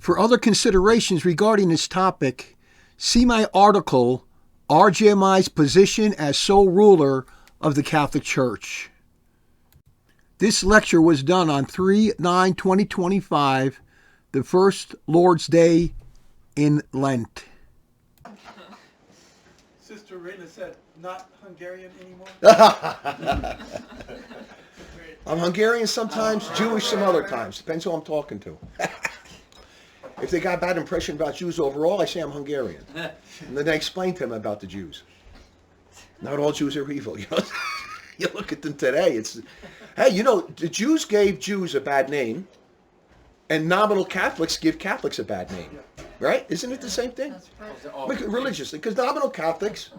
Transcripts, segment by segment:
For other considerations regarding this topic, see my article, RJMI's Position as Sole Ruler of the Catholic Church. This lecture was done on 3/9/2025, the first Lord's Day in Lent. Sister Rena said, not Hungarian anymore? I'm Hungarian sometimes, Jewish some other times. Depends who I'm talking to. If they got a bad impression about Jews overall, I say I'm Hungarian. And then I explain to them about the Jews. Not all Jews are evil. You know? You look at them today, hey, you know, the Jews gave Jews a bad name, and nominal Catholics give Catholics a bad name. Right? Isn't it the same thing? Religiously, because nominal Catholics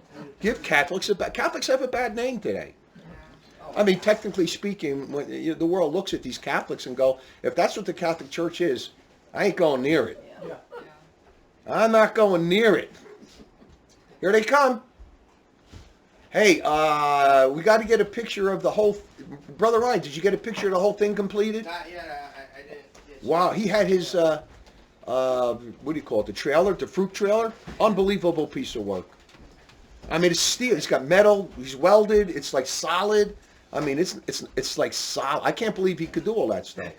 give Catholics Catholics have a bad name today. I mean, technically speaking, when the world looks at these Catholics and go, if that's what the Catholic Church is, I ain't going near it. I'm not going near it. Here they come. Hey, we got to get a picture of the whole... Brother Ryan, did you get a picture of the whole thing completed? Not yet, I did. Yes. Wow, he had his... what do you call it? The trailer, the fruit trailer. Unbelievable piece of work. I mean, it's steel. He's got metal. He's welded. It's like solid. I mean, it's like solid. I can't believe he could do all that stuff.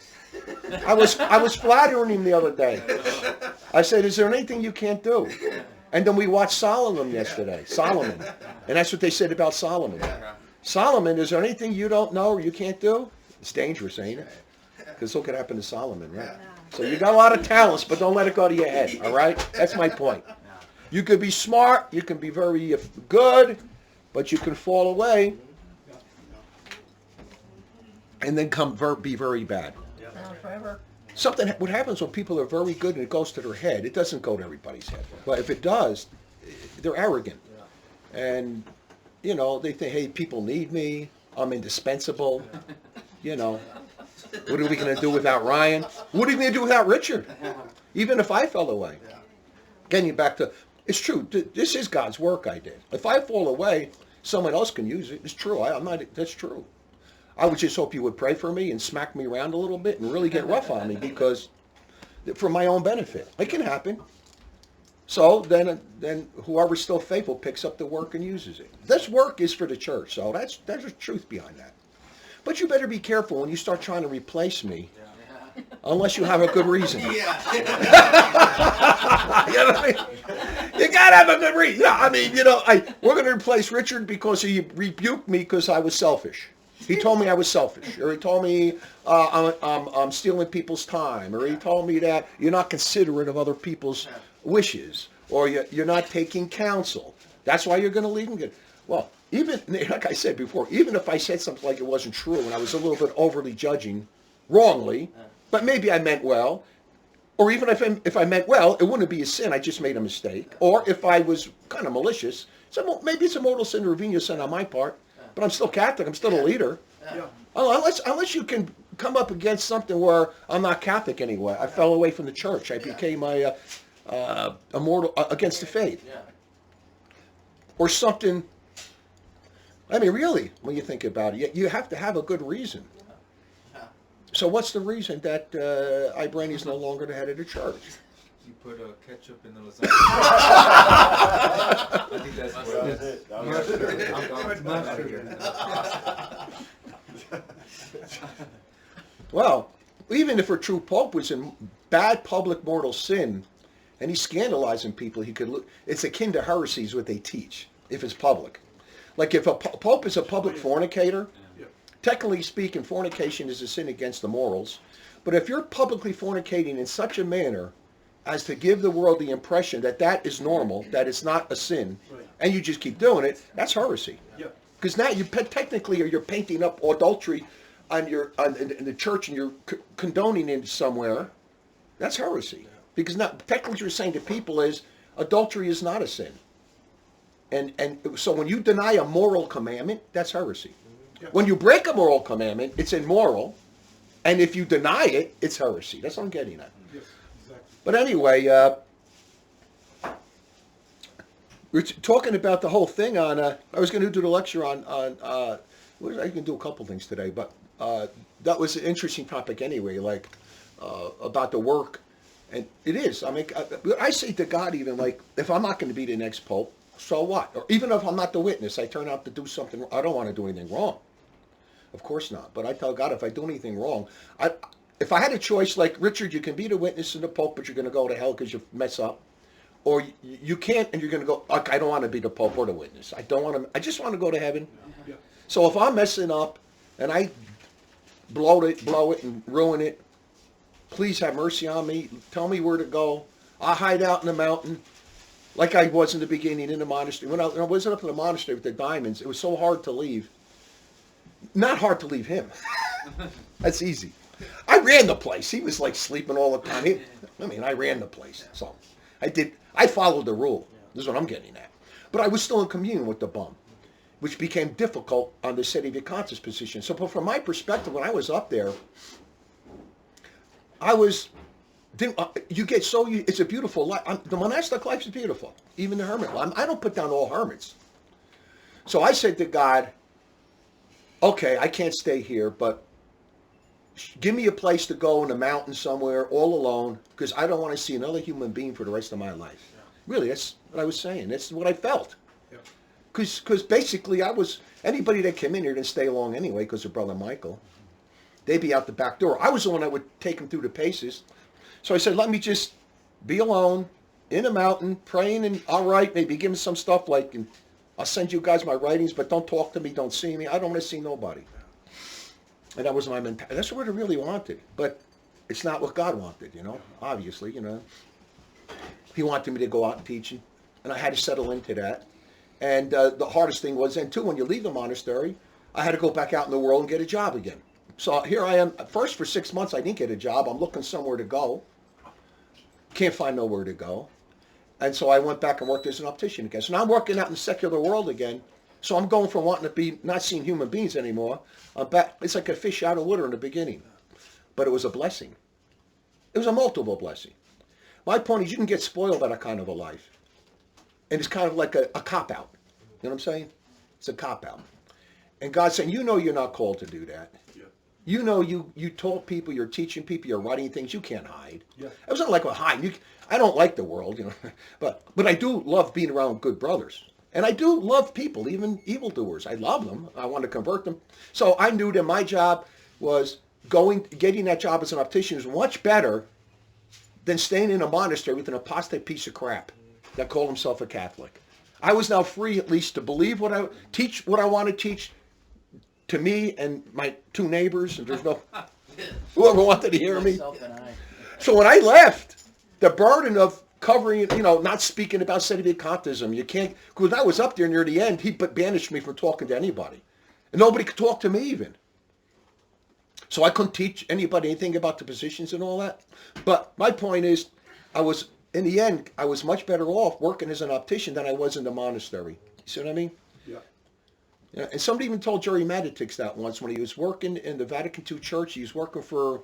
I was flattering him the other day. I said, "Is there anything you can't do?" And then we watched Solomon yesterday. Solomon, and that's what they said about Solomon. Solomon, is there anything you don't know or you can't do? It's dangerous, ain't it? Because look what happened to Solomon, right? So you got a lot of talents, but don't let it go to your head, all right? That's my point. You could be smart, you can be very good, but you can fall away and then be very bad. Something, what happens when people are very good and it goes to their head, it doesn't go to everybody's head. But if it does, they're arrogant. And, you know, they think, hey, people need me, I'm indispensable, you know. What are we going to do without Ryan? What are we going to do without Richard? Even if I fell away. Getting back to, it's true, this is God's work I did. If I fall away, someone else can use it. It's true, that's true. I would just hope you would pray for me and smack me around a little bit and really get rough on me because, for my own benefit. It can happen. So then whoever's still faithful picks up the work and uses it. This work is for the church, so there's the truth behind that. But you better be careful when you start trying to replace me, unless you have a good reason. You know what I mean? You gotta have a good reason. Yeah, I mean, you know, we're going to replace Richard because he rebuked me because I was selfish. He told me I was selfish, or he told me I'm stealing people's time, or he told me that you're not considerate of other people's wishes, or you're not taking counsel. That's why you're going to leave him. Well, even, like I said before, even if I said something like it wasn't true and I was a little bit overly judging, wrongly, but maybe I meant well, or even if I meant well, it wouldn't be a sin, I just made a mistake. Or if I was kind of malicious, so maybe it's a mortal sin or a venial sin on my part, but I'm still Catholic, I'm still a leader. Unless you can come up against something where I'm not Catholic anyway. I fell away from the church. I became a mortal against the faith. Or something. I mean, really, when you think about it, you have to have a good reason. So what's the reason that Ibranyi is no longer the head of the church? You put ketchup in the lasagna. I think that's what it is. Well, even if a true pope was in bad public mortal sin, and he's scandalizing people, it's akin to heresy is what they teach, if it's public. Like if a pope is a public fornicator, technically speaking, fornication is a sin against the morals. But if you're publicly fornicating in such a manner as to give the world the impression that that is normal, that it's not a sin, and you just keep doing it, that's heresy. Because now you're painting up adultery in the church and you're condoning it somewhere. That's heresy. Because now technically what you're saying to people is adultery is not a sin. And so when you deny a moral commandment, that's heresy. When you break a moral commandment, it's immoral. And if you deny it, it's heresy. That's what I'm getting at. But anyway, we're talking about the whole thing on, I was going to do the lecture on I can do a couple things today, but that was an interesting topic anyway, like about the work And it is. I mean, I say to God even, like, if I'm not going to be the next pope, so what? Or even if I'm not the witness, I turn out to do something, I don't want to do anything wrong. Of course not. But I tell God, if I do anything wrong, if I had a choice, like, Richard, you can be the witness and the pope, but you're going to go to hell because you mess up. Or you can't, and you're going to go, like, I don't want to be the pope or the witness. I just want to go to heaven. Yeah. So if I'm messing up and I blow it and ruin it, please have mercy on me. Tell me where to go. I'll hide out in the mountain like I was in the beginning in the monastery. When I was up in the monastery with the diamonds, it was so hard to leave. Not hard to leave him. That's easy. I ran the place. He was like sleeping all the time. I ran the place. So I followed the rule. This is what I'm getting at. But I was still in communion with the bum, which became difficult on the sedevacantist position. So from my perspective, when I was up there, it's a beautiful life. The monastic life is beautiful. Even the hermit life. I don't put down all hermits. So I said to God, okay, I can't stay here, but give me a place to go in the mountains somewhere all alone, because I don't want to see another human being for the rest of my life. Yeah. Really, that's what I was saying. That's what I felt. Because basically anybody that came in here didn't stay long anyway because of Brother Michael. They'd be out the back door. I was the one that would take them through the paces. So I said, let me just be alone in a mountain, praying, and all right, maybe give me some stuff like, and I'll send you guys my writings, but don't talk to me, don't see me. I don't want to see nobody. And that was my mentality. That's what I really wanted. But it's not what God wanted, obviously, He wanted me to go out and teach, and I had to settle into that. And the hardest thing was, and too, when you leave the monastery, I had to go back out in the world and get a job again. So here I am. First, for 6 months, I didn't get a job. I'm looking somewhere to go. Can't find nowhere to go. And so I went back and worked as an optician again. So now I'm working out in the secular world again. So I'm going from wanting to be not seeing human beings anymore. I'm back. It's like a fish out of water in the beginning. But it was a blessing. It was a multiple blessing. My point is, you can get spoiled by that kind of a life. And it's kind of like a cop-out. You know what I'm saying? It's a cop-out. And God's saying, you're not called to do that. Yeah. You taught people, you're teaching people, you're writing things, you can't hide. Yeah. It wasn't like a hide. I don't like the world, but I do love being around good brothers. And I do love people, even evildoers. I love them. I want to convert them. So I knew that my job was getting that job as an optician is much better than staying in a monastery with an apostate piece of crap that called himself a Catholic. I was now free at least to believe what I want to teach to me and my two neighbors, and there's no whoever wanted to hear me. So when I left, the burden of covering, not speaking about sedevacantism, you can't, because I was up there near the end, he banished me from talking to anybody. And nobody could talk to me even. So I couldn't teach anybody anything about the positions and all that. But my point is, in the end, I was much better off working as an optician than I was in the monastery. You see what I mean? Yeah. And somebody even told Jerry Matitix that once when he was working in the Vatican II Church. He was working for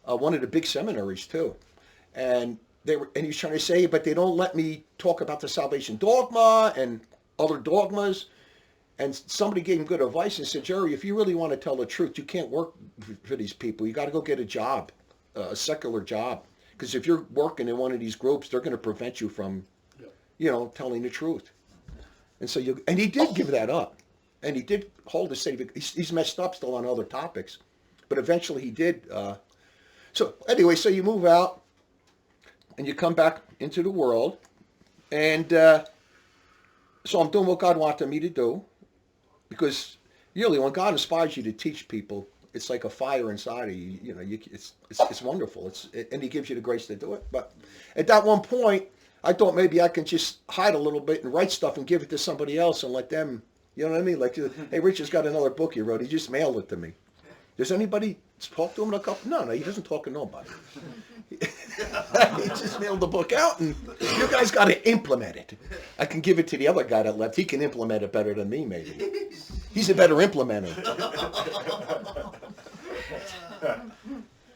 one of the big seminaries too. And he was trying to say, but they don't let me talk about the salvation dogma and other dogmas. And somebody gave him good advice and said, Jerry, if you really want to tell the truth, you can't work for these people. You got to go get a job, secular job. Because if you're working in one of these groups, they're going to prevent you from, telling the truth. And so and he did give that up. And he did hold the city. He's messed up still on other topics. But eventually he did. So anyway, so you move out and you come back into the world. And so I'm doing what God wanted me to do. Because really, when God inspires you to teach people, it's like a fire inside of you. It's wonderful. And He gives you the grace to do it. But at that one point, I thought maybe I can just hide a little bit and write stuff and give it to somebody else and let them. You know what I mean? Like, hey, Richard's got another book he wrote. He just mailed it to me. Does anybody talk to him in a couple? No, he doesn't talk to nobody. He just mailed the book out, and you guys got to implement it. I can give it to the other guy that left. He can implement it better than me, maybe. He's a better implementer.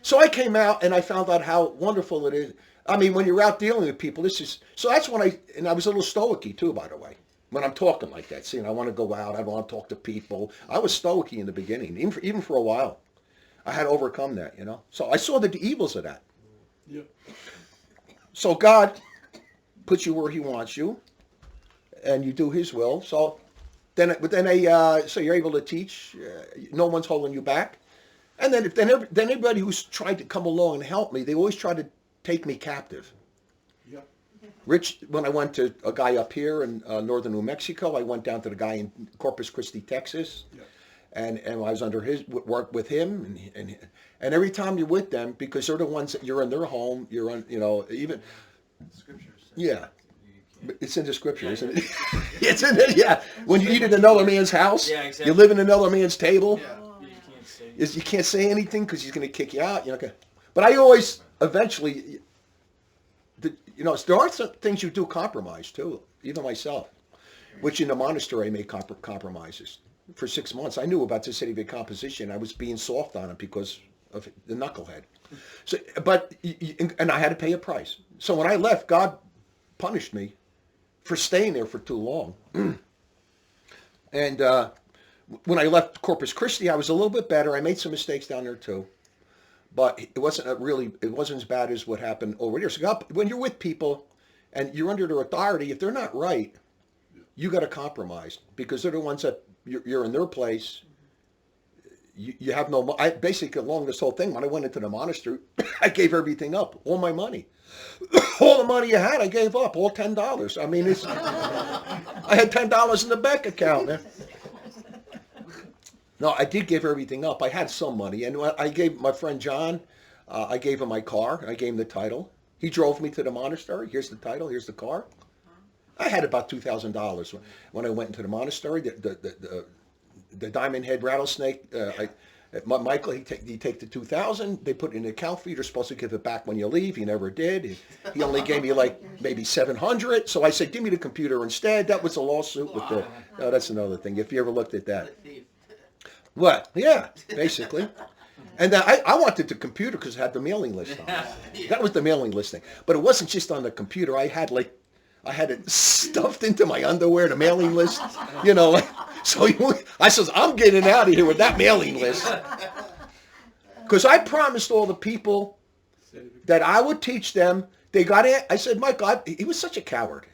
So I came out, and I found out how wonderful it is. I mean, when you're out dealing with people, so that's when I was a little stoic-y too, by the way. When I'm talking like that, I want to go out, I want to talk to people. I was stoic-y in the beginning, even for a while. I had to overcome that, So I saw the evils of that. Yeah. So God puts you where he wants you, and you do his will. So then so you're able to teach. No one's holding you back. And then everybody who's tried to come along and help me, they always try to take me captive. Yep. Rich, when I went to a guy up here in northern New Mexico, I went down to the guy in Corpus Christi, Texas, Yep. and I was under his work with him, and every time you're with them, because they're the ones that you're in their home, you're on, even Scriptures. yeah, You can't. it's in the scripture, isn't it? It's in it, yeah. When you eat at another man's house, Yeah, exactly. you live in another man's table. Yeah. You can't say. You can't say anything because he's going to kick you out. You're not gonna, but I always eventually, there are some things you do compromise too, even myself, which in the monastery I made compromises. For 6 months, I knew about the city of composition. I was being soft on it because of the knucklehead. So, and I had to pay a price. So when I left, God punished me for staying there for too long. And when I left Corpus Christi, I was a little bit better. I made some mistakes down there too, but it wasn't as bad as what happened over here. So God, when you're with people and you're under their authority, if they're not right, you got to compromise because they're the ones that you're in their place. You have no. I basically along this whole thing. When I went into the monastery, I gave everything up, all my money, all the money I had, I gave up, all $10. I mean, I had $10 in the bank account, man. No, I did give everything up. I had some money, and I gave my friend John. I gave him my car. I gave him the title. He drove me to the monastery. Here's the title. Here's the car. I had about $2,000 when I went into the monastery. The diamond head rattlesnake. Michael, he take the $2,000. They put it in an account for you. You're supposed to give it back when you leave. He never did. He only gave me like maybe $700. So I said, give me the computer instead. That was a lawsuit with the. No, that's another thing. If you ever looked at that. What? Yeah, basically. And I wanted the computer because it had the mailing list on it. That was the mailing list thing. But it wasn't just on the computer. I had it stuffed into my underwear, the mailing list. So I says, I'm getting out of here with that mailing list. Because I promised all the people that I would teach them. They got it. I said, Michael, he was such a coward.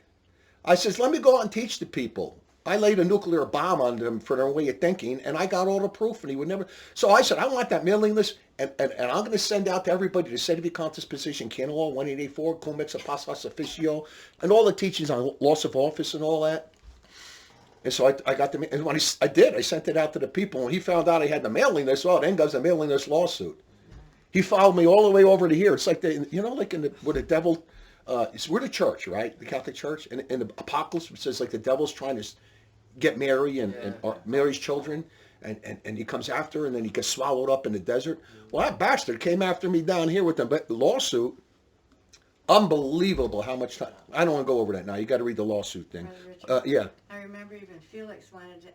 I says, let me go out and teach the people. I laid a nuclear bomb on them for their way of thinking, and I got all the proof, and he would never. So I said, I want that mailing list, and I'm going to send out to everybody the Sedivy Contest Position, Canon Law 1884, Comex Apostas Officio, and all the teachings on loss of office and all that. And so I got the, and when I did, I sent it out to the people. When he found out I had the mailing list, then goes the mailing list lawsuit. He followed me all the way over to here. It's like where the devil, we're the church, right? The Catholic Church. And in the Apocalypse, it says like the devil's trying to get Mary and Mary's children, and he comes after her, and then he gets swallowed up in the desert. Well, that bastard came after me down here with the lawsuit. Unbelievable how much time. I don't want to go over that now. You got to read the lawsuit thing. Yeah. I remember even Felix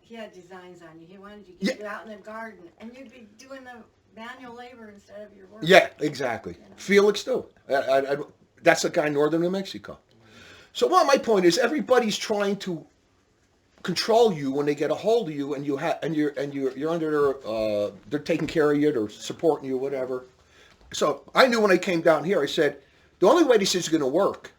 he had designs on you. He wanted you to get out in the garden, and you'd be doing the manual labor instead of your work. Yeah, exactly. Felix too. That's the guy in northern New Mexico. So, my point is, everybody's trying to control you when they get a hold of you, and you're under their they're taking care of you, they're supporting you, whatever. So I knew when I came down here, I said, the only way this is going to work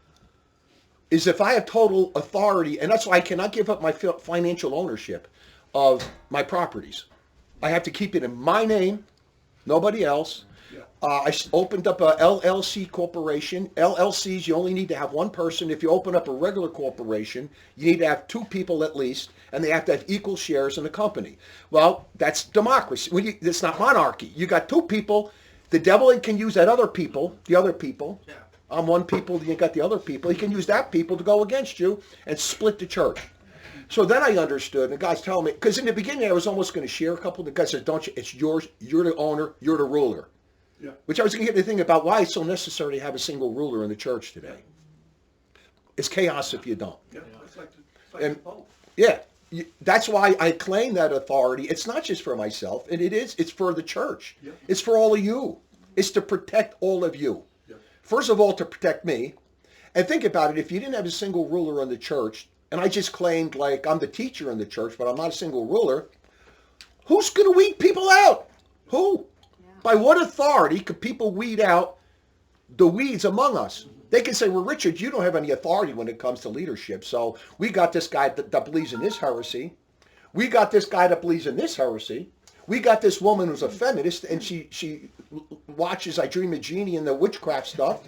is if I have total authority, and that's why I cannot give up my financial ownership of my properties. I have to keep it in my name, nobody else. I opened up a LLC corporation. LLCs, you only need to have one person. If you open up a regular corporation, you need to have two people at least, and they have to have equal shares in the company. Well, that's democracy. It's not monarchy. You got two people. The devil can use the other people. Yeah. I'm one people, you got the other people. He can use that people to go against you and split the church. So then I understood, and the guy's telling me, because in the beginning I was almost going to share a couple. The guy said, don't you, it's yours, you're the owner, you're the ruler. Yeah. Which I was going to get to think about why it's so necessary to have a single ruler in the church today. It's chaos if you don't. Yeah, it's like the Pope. Yeah, that's why I claim that authority. It's not just for myself, and it's for the church. Yeah. It's for all of you. It's to protect all of you. Yeah. First of all, to protect me. And think about it, if you didn't have a single ruler in the church, and I just claimed like I'm the teacher in the church, but I'm not a single ruler, who's going to weed people out? Who? Yeah. By what authority could people weed out the weeds among us? They can say, well, Richard, you don't have any authority when it comes to leadership. So we got this guy that believes in this heresy. We got this guy that believes in this heresy. We got this woman who's a feminist, and she watches I Dream of Jeannie and the witchcraft stuff.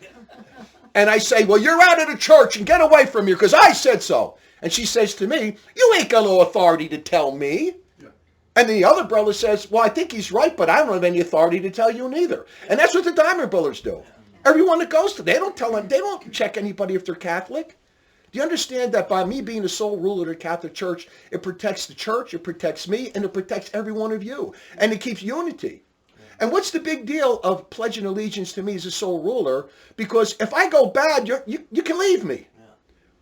And I say, well, you're out of the church and get away from here because I said so. And she says to me, you ain't got no authority to tell me. And the other brother says, well, I think he's right, but I don't have any authority to tell you neither. And that's what the Diamond Brothers do. Everyone that goes to, they don't tell them, they don't check anybody if they're Catholic. Do you understand that by me being the sole ruler of the Catholic Church, it protects the church, it protects me, and it protects every one of you. And it keeps unity. And what's the big deal of pledging allegiance to me as a sole ruler? Because if I go bad, you can leave me.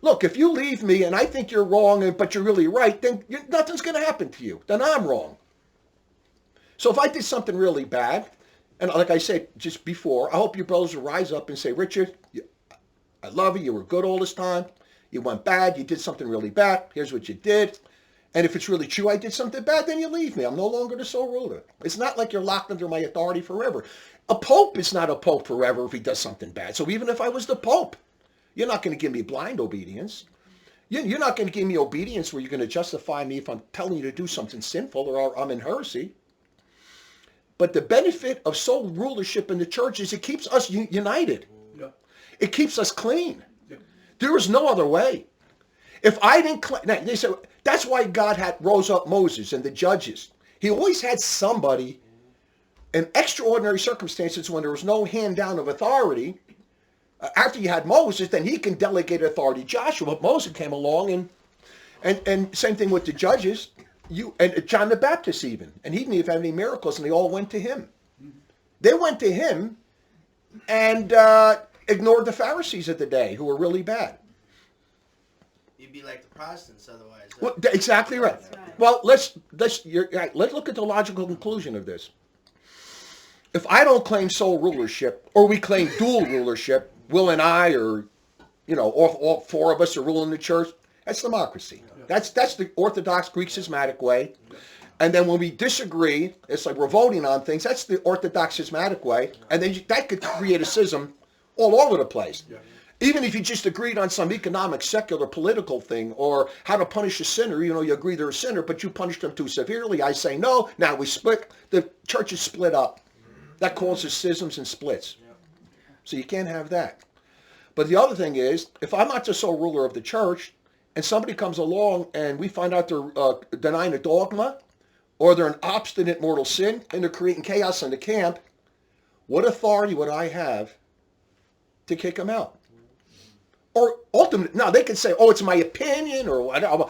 Look, if you leave me and I think you're wrong, but you're really right, then nothing's going to happen to you. Then I'm wrong. So if I did something really bad, and like I said just before, I hope your brothers will rise up and say, Richard, I love you. You were good all this time. You went bad. You did something really bad. Here's what you did. And if it's really true I did something bad, then you leave me. I'm no longer the sole ruler. It's not like you're locked under my authority forever. A pope is not a pope forever if he does something bad. So even if I was the pope, you're not going to give me blind obedience. You're not going to give me obedience where you're going to justify me if I'm telling you to do something sinful or I'm in heresy. But the benefit of sole rulership in the church is it keeps us united. Yeah. It keeps us clean. Yeah. There is no other way. If I didn't, they said that's why God rose up Moses and the judges. He always had somebody in extraordinary circumstances when there was no hand down of authority. After you had Moses, then he can delegate authority to Joshua. But Moses came along and same thing with the judges. And John the Baptist even, and he didn't even have any miracles, and they all went to him. They went to him and ignored the Pharisees of the day, who were really bad. You'd be like the Protestants otherwise. Well, exactly right. Right. Well, let's look at the logical conclusion of this. If I don't claim sole rulership, or we claim dual rulership, Will and I, or all four of us are ruling the church, that's democracy. That's the Orthodox Greek schismatic way. And then when we disagree, it's like we're voting on things. That's the Orthodox schismatic way. And then that could create a schism all over the place. Yeah. Even if you just agreed on some economic, secular, political thing, or how to punish a sinner, you agree they're a sinner, but you punish them too severely. I say no. Now we split. The church is split up. That causes schisms and splits. So you can't have that. But the other thing is, if I'm not the sole ruler of the church, and somebody comes along and we find out they're denying a dogma, or they're an obstinate mortal sin, and they're creating chaos in the camp, what authority would I have to kick them out? Or ultimately, now they can say, oh, it's my opinion, or whatever.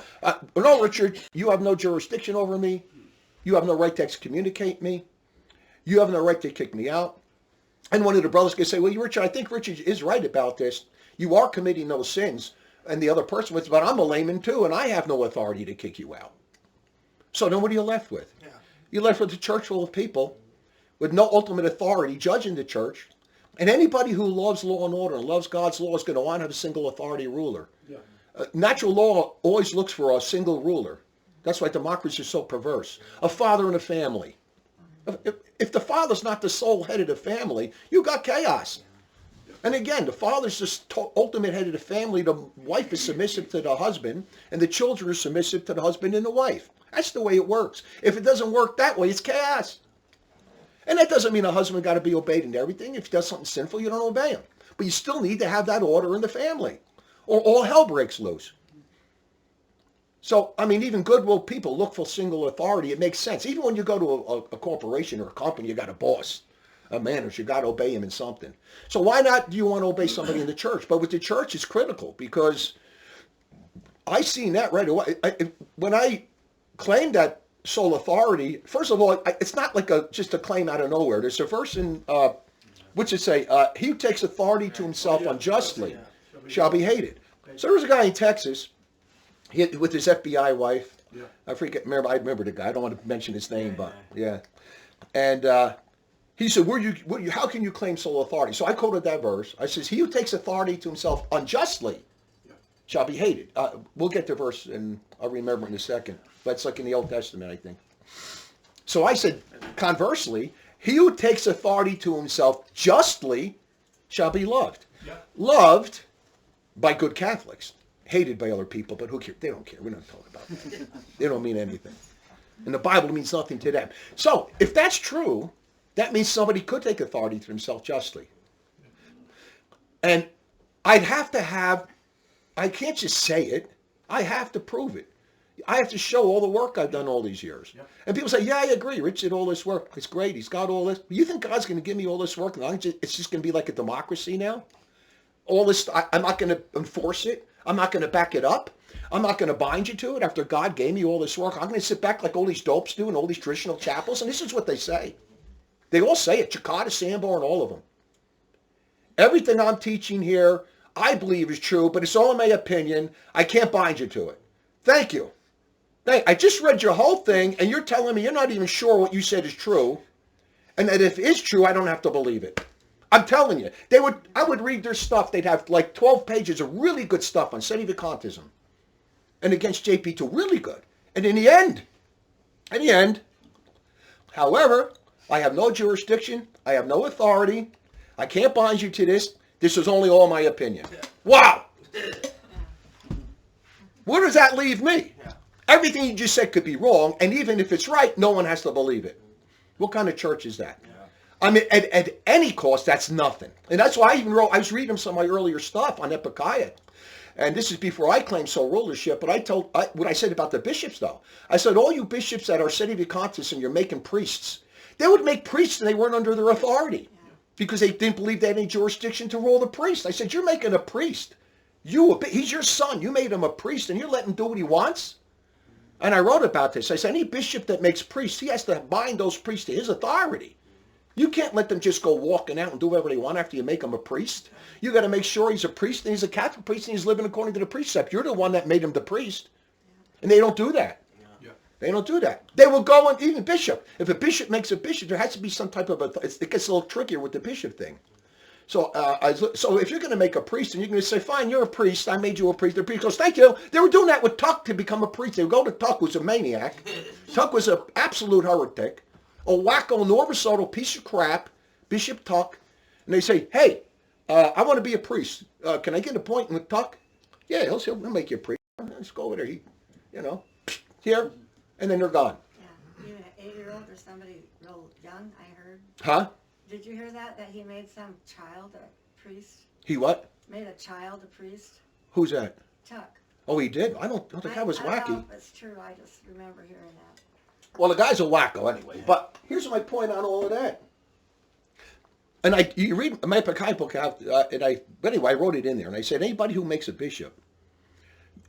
No, Richard, you have no jurisdiction over me. You have no right to excommunicate me. You have no right to kick me out. And one of the brothers can say, well, Richard, I think Richard is right about this. You are committing those sins. And the other person was, but I'm a layman too, and I have no authority to kick you out. So then what are you left with? Yeah. You're left with a church full of people with no ultimate authority judging the church. And anybody who loves law and order and loves God's law is going to want to have a single authority ruler. Yeah. Natural law always looks for a single ruler. That's why democracy is so perverse. A father and a family. If the father's not the sole head of the family, you got chaos. And again, the father's the ultimate head of the family. The wife is submissive to the husband, and the children are submissive to the husband and the wife. That's the way it works. If it doesn't work that way, it's chaos. And that doesn't mean a husband got to be obeyed in everything. If he does something sinful, you don't obey him. But you still need to have that order in the family, or all hell breaks loose. So, even goodwill people look for single authority. It makes sense. Even when you go to a corporation or a company, you got a boss. A manager, you got to obey him in something. So why not do you want to obey somebody in the church? But with the church, it's critical because I seen that right away. When I claimed that sole authority, first of all, it's not like just a claim out of nowhere. There's a verse in which it say, he who takes authority to himself unjustly shall be hated. So there was a guy in Texas with his FBI wife. I remember the guy. I don't want to mention his name, but yeah. And he said, how can you claim sole authority? So I quoted that verse. I says, he who takes authority to himself unjustly shall be hated. We'll get to verse, and I'll remember in a second. But it's like in the Old Testament, I think. So I said, conversely, he who takes authority to himself justly shall be loved. Yeah. Loved by good Catholics, hated by other people, but who cares? They don't care. We don't talk about that. They don't mean anything. And the Bible means nothing to them. So if that's true, that means somebody could take authority to himself justly. And I'd have to have, I can't just say it, I have to prove it. I have to show all the work I've done all these years. Yep. And people say, yeah, I agree. Rich did all this work. It's great. He's got all this. You think God's going to give me all this work? And it's just going to be like a democracy now? All this, I'm not going to enforce it. I'm not going to back it up. I'm not going to bind you to it after God gave me all this work. I'm going to sit back like all these dopes do in all these traditional chapels. And this is what they say. They all say it. Chicada, Sanborn, all of them. Everything I'm teaching here, I believe is true, but it's all in my opinion. I can't bind you to it. Thank you. I just read your whole thing, and you're telling me you're not even sure what you said is true, and that if it is true, I don't have to believe it. I'm telling you. I would read their stuff. They'd have like 12 pages of really good stuff on sedevacantism and against JP2. Really good. And in the end, however, I have no jurisdiction. I have no authority. I can't bind you to this. This is only all my opinion. Wow. Where does that leave me? Everything you just said could be wrong, and even if it's right, no one has to believe it. What kind of church is that? I mean, at any cost, that's nothing. And that's why I was reading some of my earlier stuff on Epikaya. And this is before I claimed sole rulership, but what I said about the bishops, though. I said, all you bishops that are sedevacantists and you're making priests, they would make priests and they weren't under their authority because they didn't believe they had any jurisdiction to rule the priest. I said, you're making a priest. He's your son. You made him a priest and you're letting him do what he wants? And I wrote about this. I said, any bishop that makes priests, he has to bind those priests to his authority. You can't let them just go walking out and do whatever they want after you make him a priest. You got to make sure he's a priest and he's a Catholic priest and he's living according to the precept. You're the one that made him the priest. And they don't do that. Yeah. They don't do that. They will go and even bishop. If a bishop makes a bishop, there has to be some type of it gets a little trickier with the bishop thing. So if you're going to make a priest and you're going to say, fine, you're a priest, I made you a priest. The priest goes, thank you. They were doing that with Tuck to become a priest. They would go to Tuck, who was a maniac. Tuck was an absolute heretic, a wacko, norvicidal piece of crap, Bishop Tuck. And they say, hey, I want to be a priest. Can I get an appointment with Tuck? Yeah, he'll make you a priest. Let's go over there. Here, and then they're gone. Yeah, even an 8-year-old or somebody real young, I heard. Huh? Did you hear that? That he made some child a priest? He what? Made a child a priest? Who's that? Tuck. Oh, he did? I don't think that was I don't know wacky. if it's true. I just remember hearing that. Well, the guy's a wacko anyway. But here's my point on all of that. And you read my Pekai book out, I wrote it in there, and I said, anybody who makes a bishop,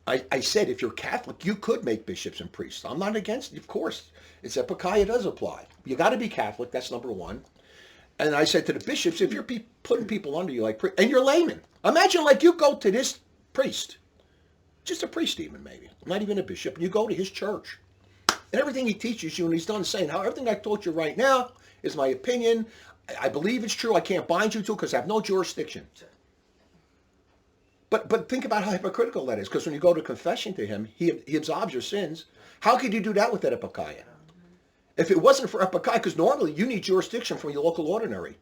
I said, if you're Catholic, you could make bishops and priests. I'm not against it, of course. It's Epikaya does apply. You got to be Catholic, that's number one. And I said to the bishops, if you're putting people under you and you're laymen, imagine like you go to this priest, just a priest even maybe, not even a bishop, and you go to his church. And everything he teaches you, and he's done saying, how everything I taught you right now is my opinion. I believe it's true. I can't bind you to it because I have no jurisdiction. But think about how hypocritical that is, because when you go to confession to him, he absolves your sins. How could you do that with that Epikaya? If it wasn't for Epikaya, because normally you need jurisdiction from your local ordinary.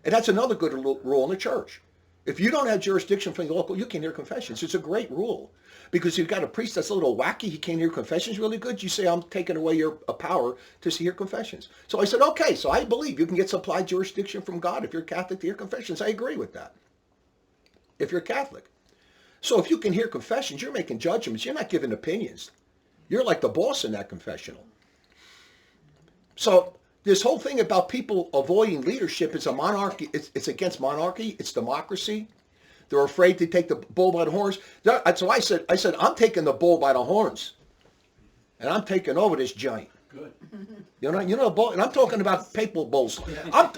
And that's another good rule in the church. If you don't have jurisdiction from your local, you can't hear confessions. It's a great rule. Because you've got a priest that's a little wacky, he can't hear confessions really good, you say, I'm taking away your power to hear confessions. So I said, okay, so I believe you can get supplied jurisdiction from God if you're Catholic to hear confessions. I agree with that. If you're Catholic. So if you can hear confessions, you're making judgments. You're not giving opinions. You're like the boss in that confessional. So this whole thing about people avoiding leadership is a monarchy. It's against monarchy. It's democracy. They're afraid to take the bull by the horns. So I said, I'm taking the bull by the horns. And I'm taking over this giant. Good. You know, bull, and I'm talking about papal bulls. I'm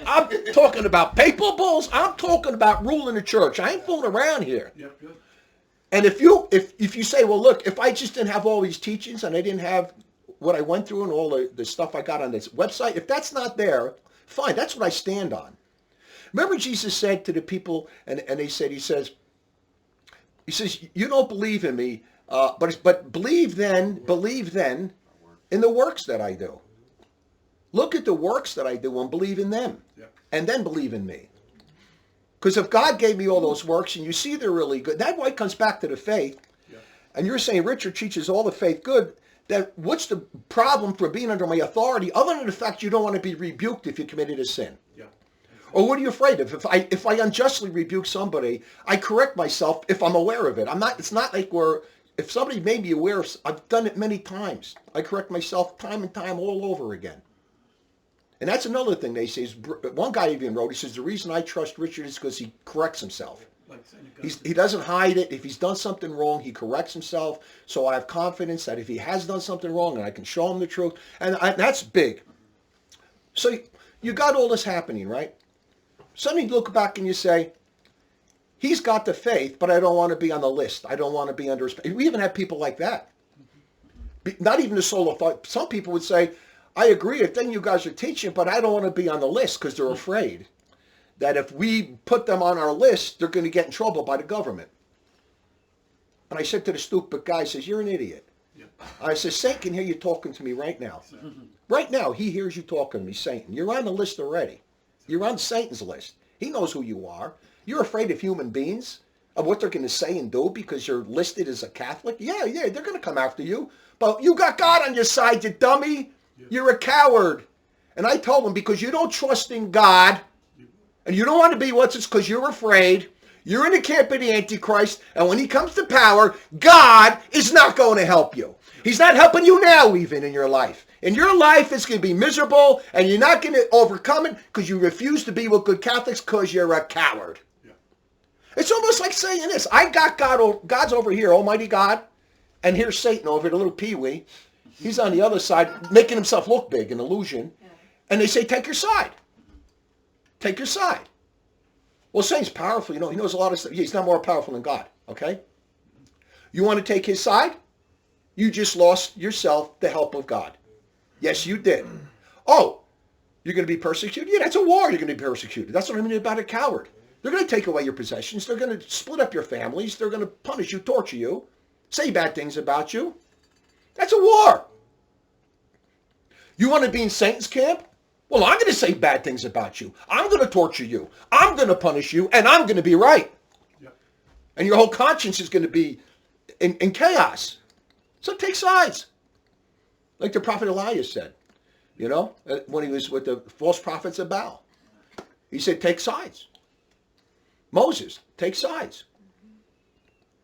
talking about papal bulls. I'm talking about ruling the church. I ain't fooling around here. Yeah, good. And if you say, well, look, if I just didn't have all these teachings and I didn't have what I went through and all the stuff I got on this website, if that's not there, fine, that's what I stand on. Remember Jesus said to the people, and he says, you don't believe in me, but believe then in the works that I do. Look at the works that I do and believe in them, and then believe in me. Because if God gave me all those works and you see they're really good, that why it comes back to the faith. Yeah. And you're saying Richard teaches all the faith good. That what's the problem for being under my authority other than the fact you don't want to be rebuked if you committed a sin? Yeah. Or what are you afraid of? If I unjustly rebuke somebody, I correct myself if I'm aware of it. It's not like if somebody made me aware, I've done it many times. I correct myself time and time all over again. And that's another thing they say. One guy even wrote, he says, the reason I trust Richard is because he corrects himself. Like St. Augustine. He doesn't hide it. If he's done something wrong, he corrects himself. So I have confidence that if he has done something wrong, and I can show him the truth. And that's big. So you got all this happening, right? Suddenly you look back and you say, he's got the faith, but I don't want to be on the list. I don't want to be under his... We even have people like that. Not even the soul of thought. Some people would say, I agree, the thing you guys are teaching, but I don't want to be on the list because they're afraid that if we put them on our list, they're going to get in trouble by the government. And I said to the stupid guy, I says, you're an idiot. Yeah. I said, Satan can hear you talking to me right now. Right now, he hears you talking to me, Satan. You're on the list already. You're on Satan's list. He knows who you are. You're afraid of human beings, of what they're going to say and do because you're listed as a Catholic. Yeah, they're going to come after you. But you got God on your side, you dummy. You're a coward. And I told him, because you don't trust in God, and you don't want to be what's it's because you're afraid, you're in the camp of the Antichrist, and when he comes to power, God is not going to help you. He's not helping you now even in your life. In your life, it's going to be miserable, and you're not going to overcome it because you refuse to be with good Catholics because you're a coward. Yeah. It's almost like saying this. I got God's over here, Almighty God, and here's Satan over, the little peewee. He's on the other side, making himself look big, an illusion. And they say, take your side. Take your side. Well, Satan's powerful, he knows a lot of stuff. He's not more powerful than God, okay? You want to take his side? You just lost yourself the help of God. Yes, you did. Oh, you're going to be persecuted? Yeah, that's a war. You're going to be persecuted. That's what I mean about a coward. They're going to take away your possessions. They're going to split up your families. They're going to punish you, torture you, say bad things about you. That's a war. You want to be in Satan's camp? Well, I'm going to say bad things about you. I'm going to torture you. I'm going to punish you, and I'm going to be right. Yeah. And your whole conscience is going to be in chaos. So take sides. Like the prophet Elias said, when he was with the false prophets of Baal. He said, take sides. Moses, take sides.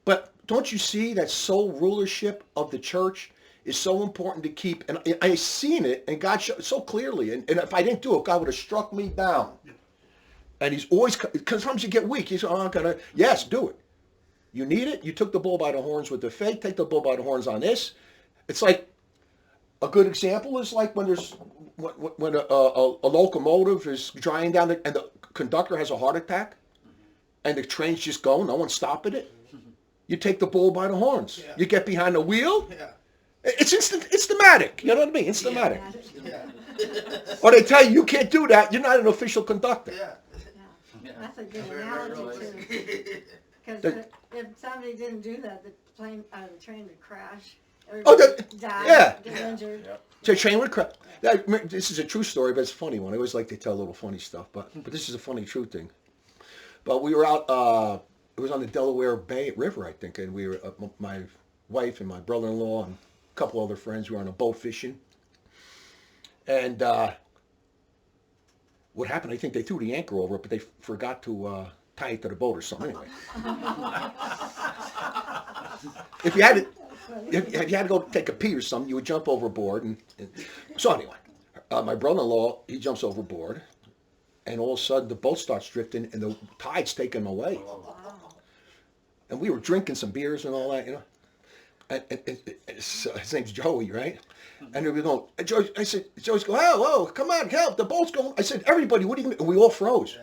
But don't you see that sole rulership of the church is so important to keep? And I seen it, and God showed it so clearly. And if I didn't do it, God would have struck me down. And he's always, because sometimes you get weak. He's, yes, do it. You need it. You took the bull by the horns with the faith. Take the bull by the horns on this. It's like, a good example is like when a locomotive is driving down and the conductor has a heart attack, and the train's just going, no one's stopping it. You take the bull by the horns. Yeah. You get behind the wheel. Yeah. It's instamatic. You know what I mean? Instamatic. Yeah. Or they tell you can't do that. You're not an official conductor. Yeah. That's a good analogy too. Because if somebody didn't do that, the train would crash. Die, get injured. So train would crash. This is a true story, but it's a funny one. I always like to tell a little funny stuff, but this is a funny true thing. But we were out. It was on the Delaware Bay River, I think, and we were my wife and my brother-in-law and a couple other friends were on a boat fishing. And what happened? I think they threw the anchor over it, but they forgot to tie it to the boat or something. Anyway, if you had to go take a pee or something, you would jump overboard. And so anyway, my brother-in-law, he jumps overboard, and all of a sudden the boat starts drifting, and the tide's taking him away. And we were drinking some beers and all that, And his name's Joey, right? And we were going, Joey's going, whoa, come on, help, the boat's going. I said, everybody, what do you mean? And we all froze.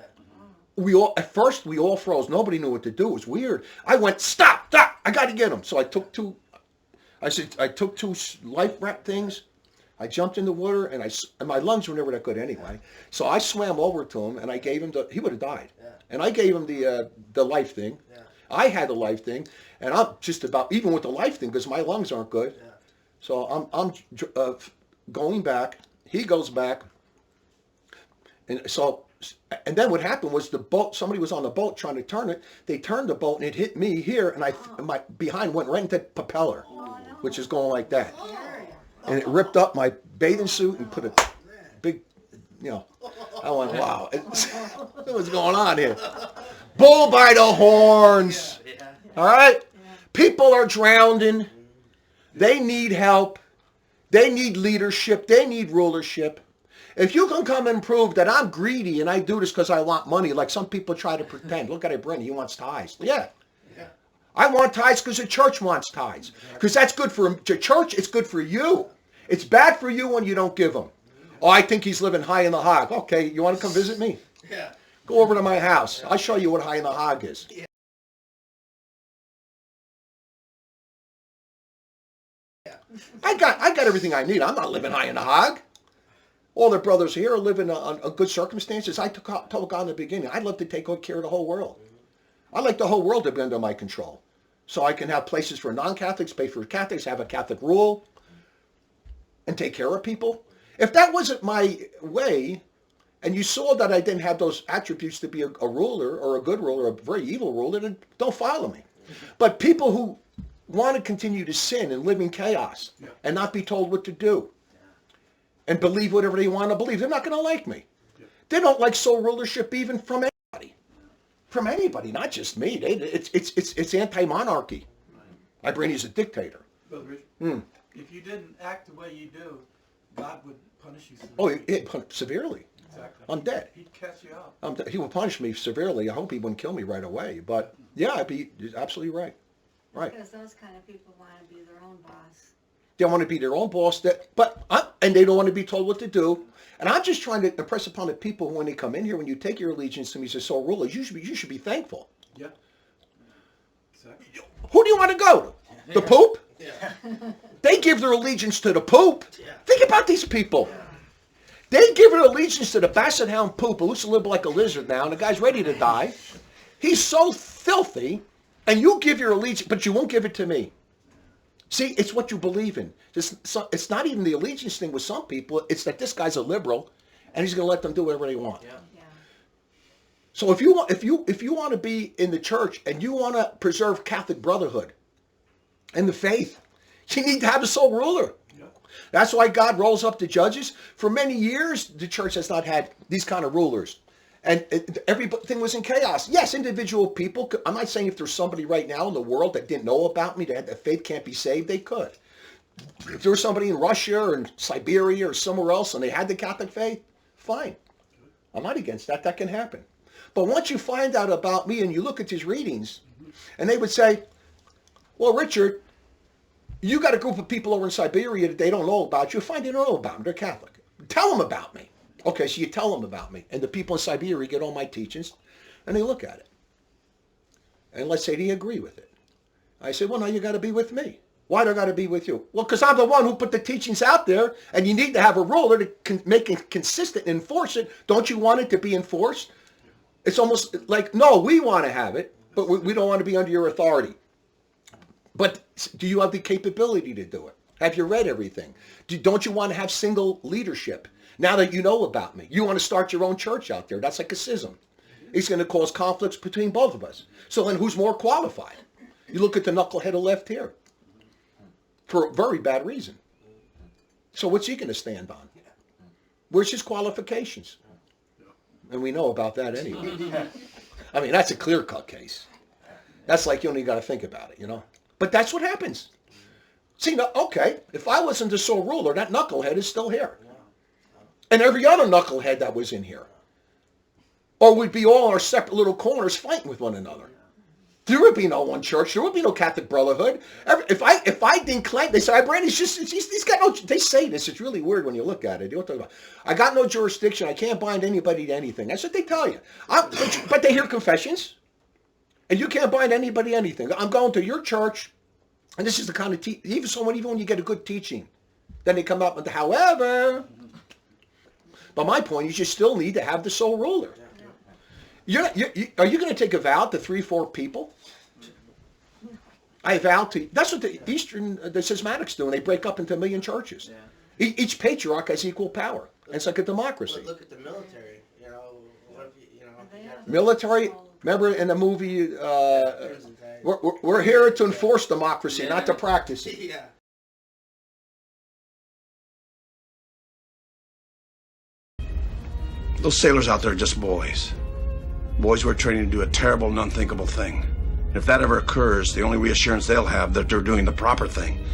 At first we all froze. Nobody knew what to do. It was weird. I went, stop, I got to get him. So I took two life raft things. I jumped in the water, and my lungs were never that good anyway. So I swam over to him, and I gave him he would have died. Yeah. And I gave him the life thing. Yeah. I had the life thing, and I'm just about, even with the life thing, because my lungs aren't good. Yeah. So I'm going back. He goes back. And so And then what happened was the boat, somebody was on the boat trying to turn it. They turned the boat and it hit me here, and my behind went right into the propeller, which is going like that. And it ripped up my bathing suit and put a big, I went, wow, what's going on here? Bull by the horns. All right? People are drowning. They need help. They need leadership. They need rulership. If you can come and prove that I'm greedy and I do this because I want money, like some people try to pretend. Look at Ibranyi, he wants tithes. Yeah. I want tithes because the church wants tithes. Because that's good for the church. It's good for you. It's bad for you when you don't give them. Oh, I think he's living high in the hog. Okay, you want to come visit me? Yeah. Go over to my house. I'll show you what high in the hog is. I got everything I need. I'm not living high in the hog. All the brothers here are living on good circumstances. I told God in the beginning, I'd love to take good care of the whole world. I'd like the whole world to be under my control. So I can have places for non-Catholics, pay for Catholics, have a Catholic rule, and take care of people. If that wasn't my way, and you saw that I didn't have those attributes to be a ruler or a good ruler or a very evil ruler, then don't follow me. But people who want to continue to sin and live in chaos and not be told what to do and believe whatever they want to believe, they're not going to like me. They don't like soul rulership even from anybody. From anybody, not just me. It's anti-monarchy. Ibranyi's a dictator. Brother Richard, if you didn't act the way you do, God would punish you severely. Oh, severely. Exactly. I'm dead. He'd catch you out. He would punish me severely. I hope he wouldn't kill me right away. But yeah, you're absolutely right. Right. Because those kind of people want to be their own boss. They want to be their own boss, and they don't want to be told what to do. And I'm just trying to impress upon the people when they come in here, when you take your allegiance to me as a soul ruler, you should be thankful. Yeah. Exactly. Who do you want to go to? The Pope? Yeah. They give their allegiance to the Pope. Yeah. Think about these people. They give their allegiance to the Basset Hound Pope, who used to live like a lizard now, and the guy's ready to die. He's so filthy, and you give your allegiance, but you won't give it to me. See, it's what you believe in. It's not even the allegiance thing with some people. It's that this guy's a liberal, and he's going to let them do whatever they want. Yeah. So if you want to be in the church and you want to preserve Catholic brotherhood and the faith, you need to have a soul ruler. Yeah. That's why God rolls up the judges. For many years, the church has not had these kind of rulers. And everything was in chaos. Yes, individual people. I'm not saying if there's somebody right now in the world that didn't know about me, that faith can't be saved, they could. If there was somebody in Russia or in Siberia or somewhere else and they had the Catholic faith, fine. I'm not against that. That can happen. But once you find out about me and you look at these readings, and they would say, well, Richard, you got a group of people over in Siberia that they don't know about you. Fine, they don't know about me. They're Catholic. Tell them about me. Okay, so you tell them about me. And the people in Siberia get all my teachings, and they look at it. And let's say they agree with it. I say, well, now you got to be with me. Why do I got to be with you? Well, because I'm the one who put the teachings out there, and you need to have a ruler to make it consistent and enforce it. Don't you want it to be enforced? It's almost like, no, we want to have it, but we don't want to be under your authority. But do you have the capability to do it? Have you read everything? Don't you want to have single leadership? Now that you know about me, you want to start your own church out there. That's like a schism. It's going to cause conflicts between both of us. So then who's more qualified? You look at the knucklehead left here for a very bad reason. So what's he going to stand on? Where's his qualifications? And we know about that anyway. I mean, that's a clear-cut case. That's like you only got to think about it, But that's what happens. See, now, okay, if I wasn't the sole ruler, that knucklehead is still here. And every other knucklehead that was in here. Or we'd be all in our separate little corners fighting with one another. There would be no one church. There would be no Catholic brotherhood. If I didn't claim, they say, Brandy's he's got no, they say this. It's really weird when you look at it. You know what I'm talking about? I got no jurisdiction. I can't bind anybody to anything. That's what they tell you. But they hear confessions. And you can't bind anybody to anything. I'm going to your church. And this is the kind of, even when you get a good teaching, then they come up with, however. But my point is you still need to have the sole ruler. Are you going to take a vow to 3-4 people? I vow to, that's what the schismatics do, and they break up into 1 million churches. Yeah. Each patriarch has equal power. And it's like a democracy. Look at the military, Military. Remember in the movie, Prison tag. we're here to enforce democracy, not to practice it. Yeah. Those sailors out there are just boys. Boys who are training to do a terrible and unthinkable thing. And if that ever occurs, the only reassurance they'll have that they're doing the proper thing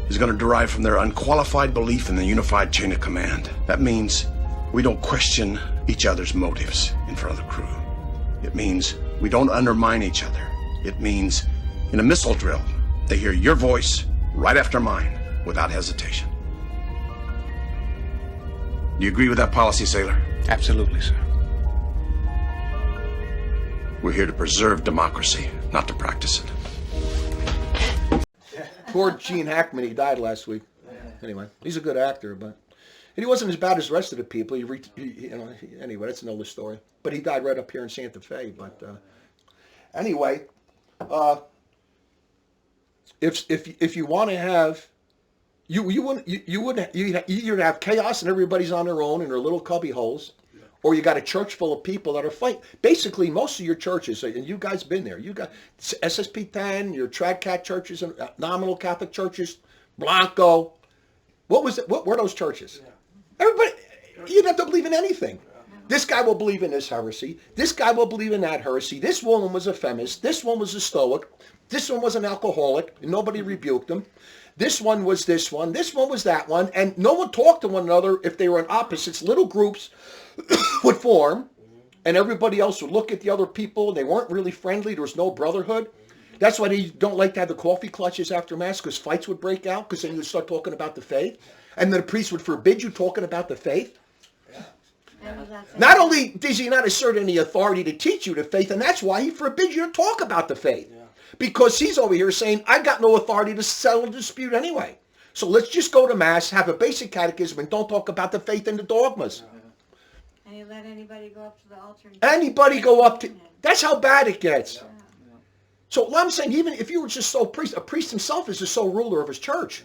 is going to derive from their unqualified belief in the unified chain of command. That means we don't question each other's motives in front of the crew. It means we don't undermine each other. It means in a missile drill, they hear your voice right after mine without hesitation. Do you agree with that policy, sailor? Absolutely, sir. We're here to preserve democracy, not to practice it. Poor Gene Hackman, he died last week. Anyway, he's a good actor, but and he wasn't as bad as the rest of the people. Anyway, that's another story. But he died right up here in Santa Fe. But anyway, if you want to have you'd have chaos and everybody's on their own in their little cubby holes, or you got a church full of people that are fighting. Basically, most of your churches, and you guys been there, you got SSP 10, your Trad Cat churches, and nominal Catholic churches, Blanco. What was it? What were those churches? Everybody, you didn't have to believe in anything. This guy will believe in this heresy. This guy will believe in that heresy. This woman was a feminist. This one was a Stoic. This one was an alcoholic, and nobody rebuked them. This one was this one. This one was that one. And no one talked to one another if they were in opposites. Little groups would form, and everybody else would look at the other people. They weren't really friendly. There was no brotherhood. That's why they don't like to have the coffee clutches after Mass, because fights would break out, because then you'd start talking about the faith. And then the priest would forbid you talking about the faith. Not only does he not assert any authority to teach you the faith, and that's why he forbids you to talk about the faith. Because he's over here saying, I got no authority to settle a dispute anyway. So let's just go to Mass, have a basic catechism, and don't talk about the faith and the dogmas. And you let anybody go up to the altar. Anybody go up to... That's how bad it gets. So what I'm saying, even if you were just a priest himself is the sole ruler of his church.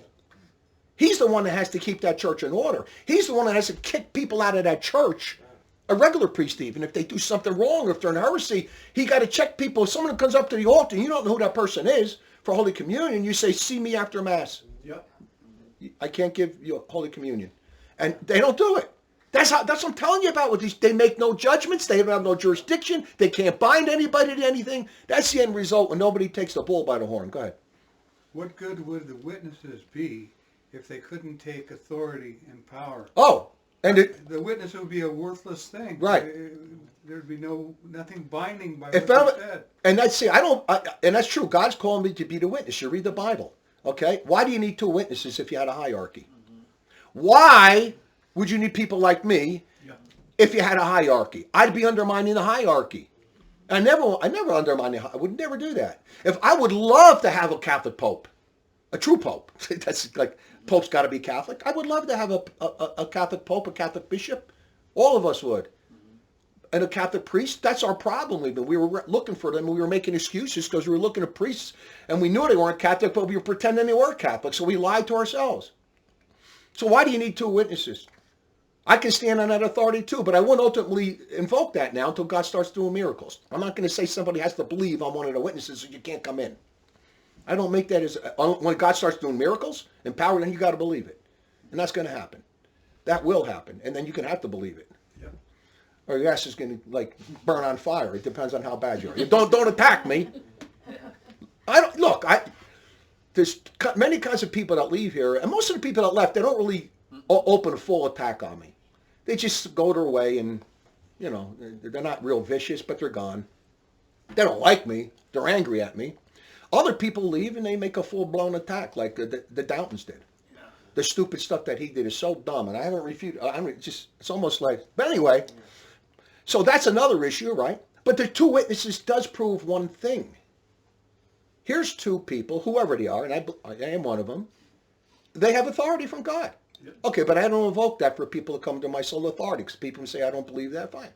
He's the one that has to keep that church in order. He's the one that has to kick people out of that church. A regular priest even, if they do something wrong, or if they're in heresy, he got to check people. If someone comes up to the altar and you don't know who that person is for Holy Communion, you say, see me after Mass. Yep. I can't give you Holy Communion. And they don't do it. That's what I'm telling you about with these. They make no judgments. They don't have no jurisdiction. They can't bind anybody to anything. That's the end result when nobody takes the bull by the horn. Go ahead. What good would the witnesses be if they couldn't take authority and power? Oh, and The witness would be a worthless thing. Right. There'd be nothing binding by if what they said. and and that's true. God's calling me to be the witness. You read the Bible, okay? Why do you need two witnesses if you had a hierarchy? Why would you need people like me if you had a hierarchy? I'd be undermining the hierarchy. I never undermine I would never do that. If I would love to have a Catholic Pope, a true Pope. That's like, Pope's got to be Catholic. I would love to have a Catholic Pope, a Catholic Bishop. All of us would. And a Catholic priest, that's our problem. We were looking for them. We were making excuses because we were looking at priests and we knew they weren't Catholic, but we were pretending they were Catholic. So we lied to ourselves. So why do you need two witnesses? I can stand on that authority too, but I wouldn't ultimately invoke that now until God starts doing miracles. I'm not going to say somebody has to believe I'm one of the witnesses so you can't come in. I don't make that as, when God starts doing miracles and power, then you got to believe it. And that's going to happen. That will happen. And then you can have to believe it. Yeah. Or your ass is going to burn on fire. It depends on how bad you are. Don't attack me. There's many kinds of people that leave here, and most of the people that left, they don't really open a full attack on me. They just go their way and, they're not real vicious, but they're gone. They don't like me. They're angry at me. Other people leave and they make a full-blown attack like the Downtons did. Yeah. The stupid stuff that he did is so dumb, and I haven't refuted. It's almost like, but anyway. So that's another issue, right? But the two witnesses does prove one thing. Here's two people, whoever they are, and I am one of them. They have authority from God. Yeah. Okay, but I don't invoke that for people to come to my sole authority, because people say I don't believe that, fine.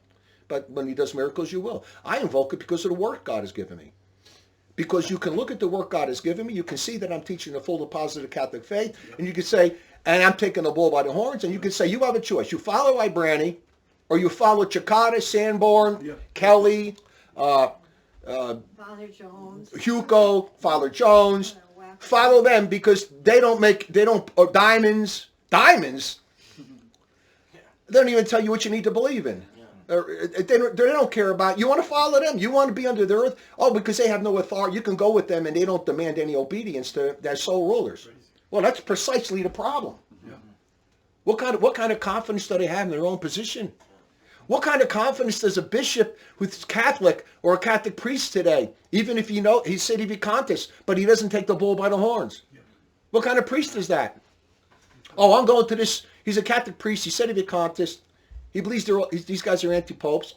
But when he does miracles, you will. I invoke it because of the work God has given me. Because you can look at the work God has given me, you can see that I'm teaching the full deposit of Catholic faith, and you can say, and I'm taking the bull by the horns, and you can say, you have a choice. You follow Ibranyi, or you follow Chicada, Sanborn, Kelly, Father Jones. Hugo, Father Jones. Follow them because they don't, or diamonds. They don't even tell you what you need to believe in. They don't care about, you want to follow them. You want to be under their earth. Oh, because they have no authority. You can go with them and they don't demand any obedience to their sole rulers. Well, that's precisely the problem. What kind of confidence do they have in their own position? What kind of confidence does a bishop who's Catholic or a Catholic priest today, even if he's sedevacantist, but he doesn't take the bull by the horns? What kind of priest is that? Oh, I'm going to this. He's a Catholic priest. He's sedevacantist. He believes these guys are anti-popes.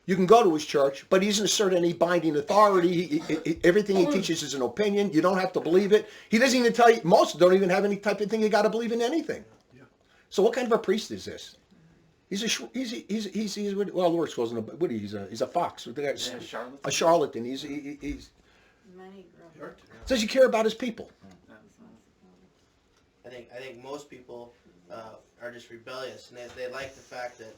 You can go to his church, but he doesn't assert any binding authority. Everything he teaches is an opinion. You don't have to believe it. He doesn't even tell you. Most don't even have any type of thing. You got to believe in anything. So what kind of a priest is this? He's well, the word wasn't. What he's a fox. A charlatan. He's says you care about his people. I think most people are just rebellious, and they like the fact that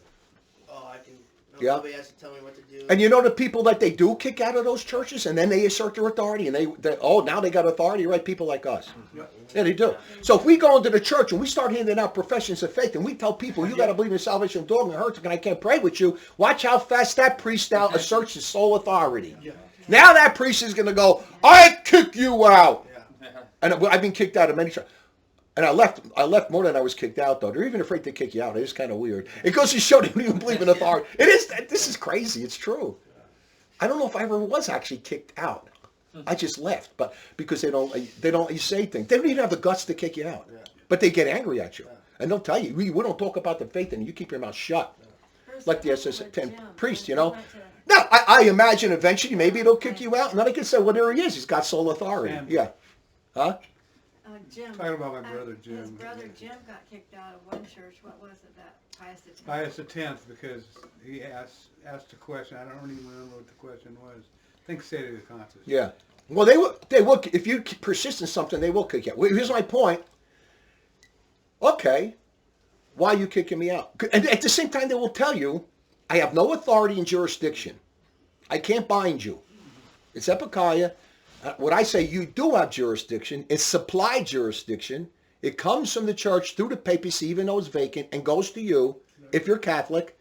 nobody has to tell me what to do. And you know the people that they do kick out of those churches, and then they assert their authority, and now they got authority, right? People like us. Yeah, they do. So if we go into the church and we start handing out professions of faith, and we tell people you got to believe in salvation of dog and hurts, and I can't pray with you. Watch how fast that priest now asserts his sole authority. Now that priest is going to go, I kick you out. And I've been kicked out of many churches. And I left more than I was kicked out, though. They're even afraid to kick you out. It is kind of weird. It goes to show they don't even believe in authority. This is crazy. It's true. I don't know if I ever was actually kicked out. I just left, but because they don't you say things. They don't even have the guts to kick you out. But they get angry at you. And they'll tell you, we don't talk about the faith, and you keep your mouth shut. Like the SS10 priest, No, I imagine eventually maybe it'll kick you out, and then I can say, well, there he is. He's got sole authority. Yeah. Huh? Jim. Talking about my brother Jim. His brother Jim got kicked out of one church. What was it? That Pius X? Pius X, because he asked a question. I don't even remember what the question was. I think sedevacantist. Yeah. Well, they will. If you persist in something, they will kick you out. Here's my point. Okay, why are you kicking me out? And at the same time, they will tell you, I have no authority and jurisdiction. I can't bind you. It's epikaya. What I say, you do have jurisdiction. It's supply jurisdiction. It comes from the church through the papacy, even though it's vacant, and goes to you if you're Catholic,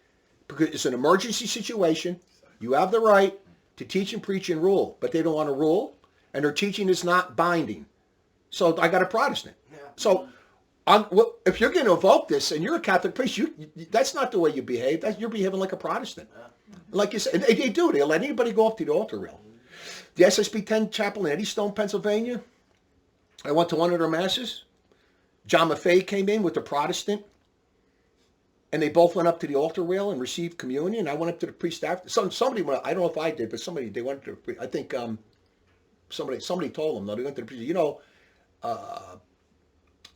because it's an emergency situation. You have the right to teach and preach and rule, but they don't want to rule, and their teaching is not binding. So I got a Protestant. So if you're going to evoke this and you're a Catholic priest, that's not the way you behave. You're behaving like a Protestant. Like you said, and they do. They let anybody go up to the altar rail. The SSP 10 chapel in Eddystone, Pennsylvania, I went to one of their masses. John Maffei came in with the Protestant, and they both went up to the altar rail and received communion. I went up to the priest after. Somebody went, I don't know if I did, but they went to the priest. I think somebody told them, no, they went to the priest.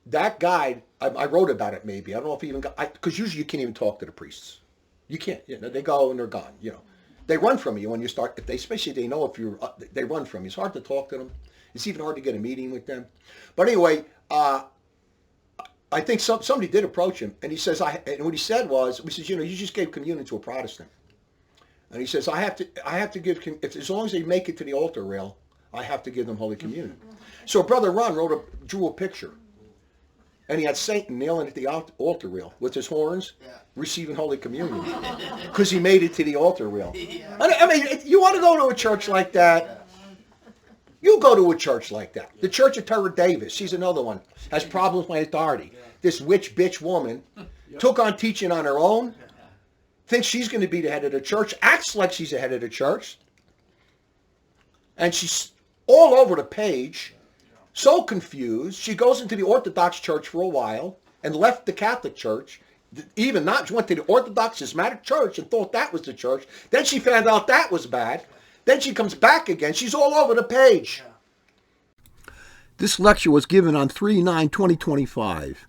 That guy, I wrote about it maybe. I don't know if he even got, because usually you can't even talk to the priests. You can't. They go and they're gone, They run from you when you start, especially they know if you're, they run from you. It's hard to talk to them. It's even hard to get a meeting with them. But anyway, I think somebody did approach him, and he says, and what he said was, you just gave communion to a Protestant. And he says, I have to give, as long as they make it to the altar rail, I have to give them Holy Communion. So Brother Ron drew a picture. And he had Satan kneeling at the altar rail with his horns, receiving Holy Communion, because he made it to the altar rail. I mean, you want to go to a church like that? You go to a church like that. The Church of Terra Davis, she's another one, has problems with authority. This witch bitch woman took on teaching on her own, thinks she's going to be the head of the church, acts like she's the head of the church, and she's all over the page. So confused, she goes into the Orthodox Church for a while and left the Catholic Church, even not, she went to the Orthodox Schismatic Church and thought that was the church. Then she found out that was bad. Then she comes back again. She's all over the page. This lecture was given on 3/9/2025.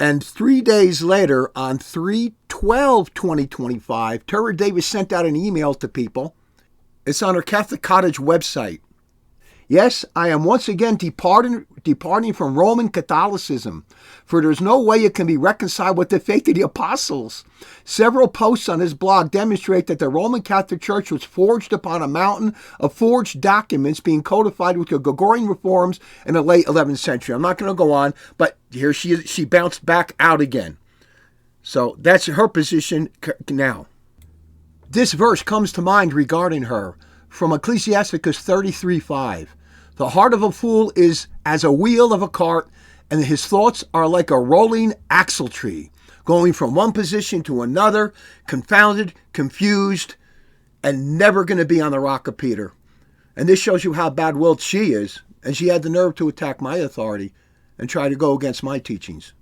And 3 days later, on 3/12/2025, Terra Davis sent out an email to people. It's on her Catholic Cottage website. Yes, I am once again departing from Roman Catholicism, for there is no way it can be reconciled with the faith of the apostles. Several posts on his blog demonstrate that the Roman Catholic Church was forged upon a mountain of forged documents being codified with the Gregorian reforms in the late 11th century. I'm not going to go on, but here she is. She bounced back out again. So that's her position now. This verse comes to mind regarding her from Ecclesiasticus 33:5. The heart of a fool is as a wheel of a cart, and his thoughts are like a rolling axle tree, going from one position to another, confounded, confused, and never going to be on the rock of Peter. And this shows you how bad-willed she is, and she had the nerve to attack my authority and try to go against my teachings,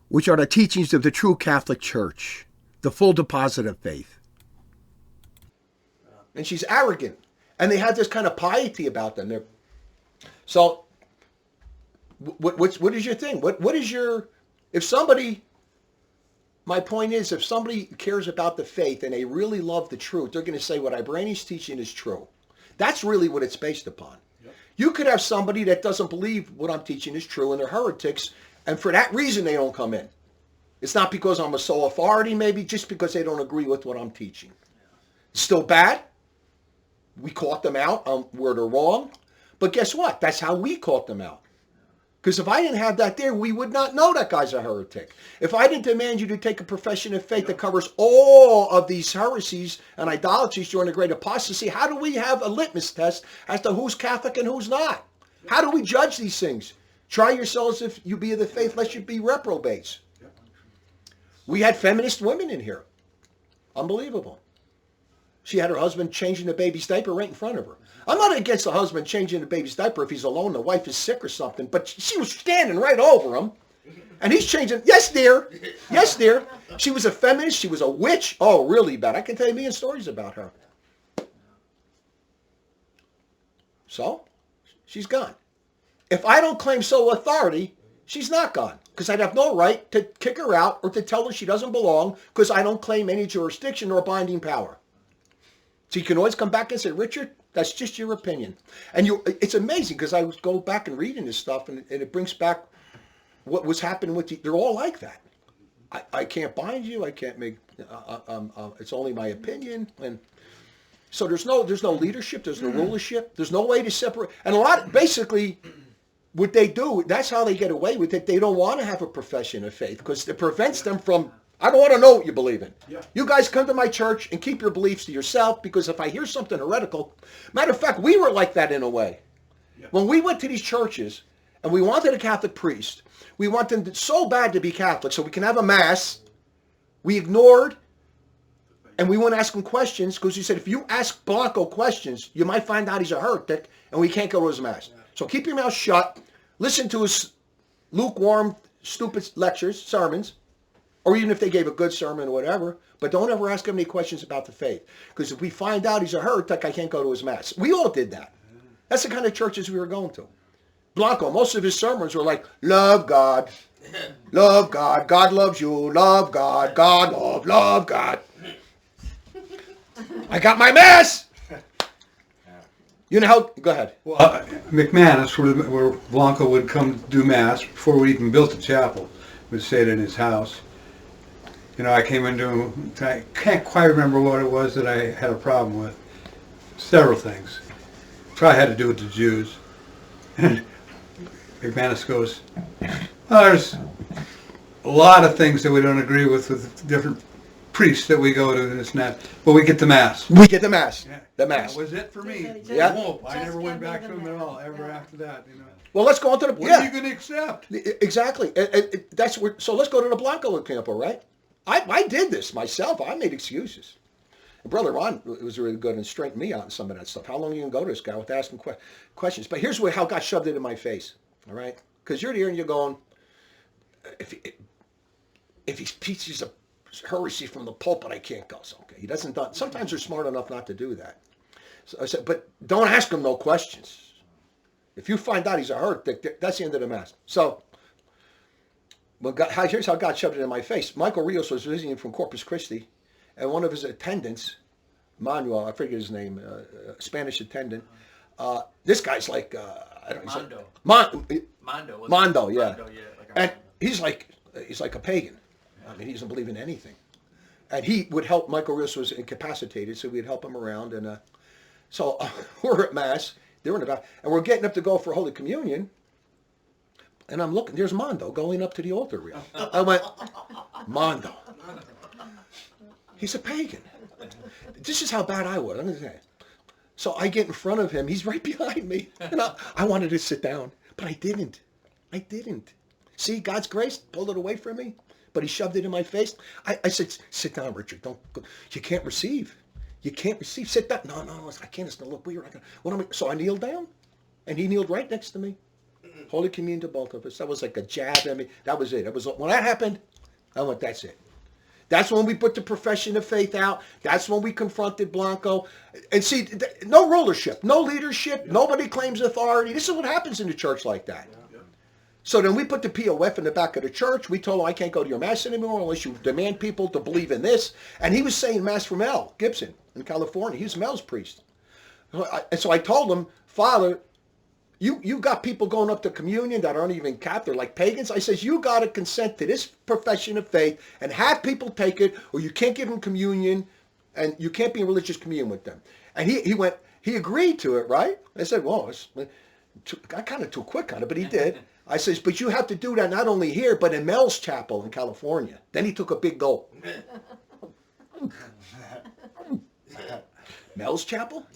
which are the teachings of the true Catholic Church, the full deposit of faith. And she's arrogant. And they have this kind of piety about them. So, what is your thing? What is your, if somebody, my point is, if somebody cares about the faith and they really love the truth, they're going to say what Ibrani's teaching is true. That's really what it's based upon. Yep. You could have somebody that doesn't believe what I'm teaching is true and they're heretics, and for that reason they don't come in. It's not because I'm a sole authority, maybe just because they don't agree with what I'm teaching. It's still bad. We caught them out on where they're wrong. But guess what? That's how we caught them out. Because if I didn't have that there, we would not know that guy's a heretic. If I didn't demand you to take a profession of faith that covers all of these heresies and idolatries during the Great Apostasy, how do we have a litmus test as to who's Catholic and who's not? How do we judge these things? Try yourselves if you be of the faith, lest you be reprobates. We had feminist women in here. Unbelievable. She had her husband changing the baby's diaper right in front of her. I'm not against the husband changing the baby's diaper if he's alone, the wife is sick or something, but she was standing right over him, and he's changing. Yes, dear. Yes, dear. She was a feminist. She was a witch. Oh, really bad. I can tell you a million stories about her. So, she's gone. If I don't claim sole authority, she's not gone, because I'd have no right to kick her out or to tell her she doesn't belong because I don't claim any jurisdiction or binding power. So you can always come back and say, Richard, that's just your opinion. And it's amazing because I go back and reading this stuff and it brings back what was happening with they're all like that. I can't bind you. I can't make, it's only my opinion. And so there's no leadership. There's no rulership. There's no way to separate. And basically, what they do, that's how they get away with it. They don't want to have a profession of faith because it prevents them from, I don't want to know what you believe in. Yeah. You guys come to my church and keep your beliefs to yourself, because if I hear something heretical, matter of fact, we were like that in a way. Yeah. When we went to these churches and we wanted a Catholic priest, we want them so bad to be Catholic so we can have a mass. We ignored, and we wouldn't ask him questions because he said, if you ask Blanco questions, you might find out he's a heretic and we can't go to his mass. Yeah. So keep your mouth shut. Listen to his lukewarm, stupid lectures, sermons, or even if they gave a good sermon or whatever, but don't ever ask him any questions about the faith. Because if we find out he's a heretic, I can't go to his mass. We all did that. That's the kind of churches we were going to. Blanco, most of his sermons were like, love God, love God, God loves you, love God, God love God. I got my mass! You know how, go ahead. Well, McManus, where Blanco would come do mass before we even built the chapel, would say it in his house. You know, I came into, I can't quite remember what it was that I had a problem with. Several things. Probably had to do with the Jews. And McManus goes, oh, there's a lot of things that we don't agree with different priests that we go to this and that, but we get the mass. We get the mass. Yeah. The mass. That was it for me. Yeah. I never went back to him at all, ever after that, you know. Well, let's go on to the, What are you going to accept? Exactly. That's where, so let's go to the Blanco example, right? I did this myself. I made excuses. And Brother Ron was really good and straightened me out in some of that stuff. How long are you going to go to this guy without asking questions? But here's how God shoved it in my face, all right? Because you're here and you're going, if he teaches a heresy from the pulpit, I can't go. So, okay, he doesn't. Sometimes they're smart enough not to do that. So I said, but don't ask him no questions. If you find out he's a heretic, that's the end of the mass. So, here's how God shoved it in my face. Michael Rios was visiting from Corpus Christi, and one of his attendants, Manuel, I forget his name, Spanish attendant, This guy's like, I don't know. Mondo. Mondo, yeah. Mondo, yeah. Like And he's like a pagan. I mean, he doesn't believe in anything. And he would help. Michael Rios was incapacitated, so we'd help him around. And so we're at Mass. They're in the back, and we're getting up to go for Holy Communion. And I'm looking. There's Mondo going up to the altar rail. I went, Mondo. He's a pagan. This is how bad I was. I'm gonna say. So I get in front of him. He's right behind me. And I wanted to sit down, but I didn't. See, God's grace pulled it away from me, but he shoved it in my face. I said, sit down, Richard. Don't go. You can't receive. Sit down. No, I can't. It's going to look weird. So I kneeled down, and he kneeled right next to me. Holy Communion to both of us. That was like a jab at me. That was it. When that happened, I went, that's it. That's when we put the profession of faith out. That's when we confronted Blanco. And see, no rulership, no leadership, nobody claims authority. This is what happens in the church like that. So then we put the POF in the back of the church. We told him, I can't go to your Mass anymore unless you demand people to believe in this. And he was saying Mass for Mel Gibson in California. He's Mel's priest. And so I told him, Father, you got people going up to communion that aren't even Catholic, they're like pagans. I says, you got to consent to this profession of faith and have people take it, or you can't give them communion, and you can't be in religious communion with them. And he agreed to it, right? I said, well, I kind of too quick on it, but he did. I says, but you have to do that not only here, but in Mel's chapel in California. Then he took a big gulp. Mel's chapel?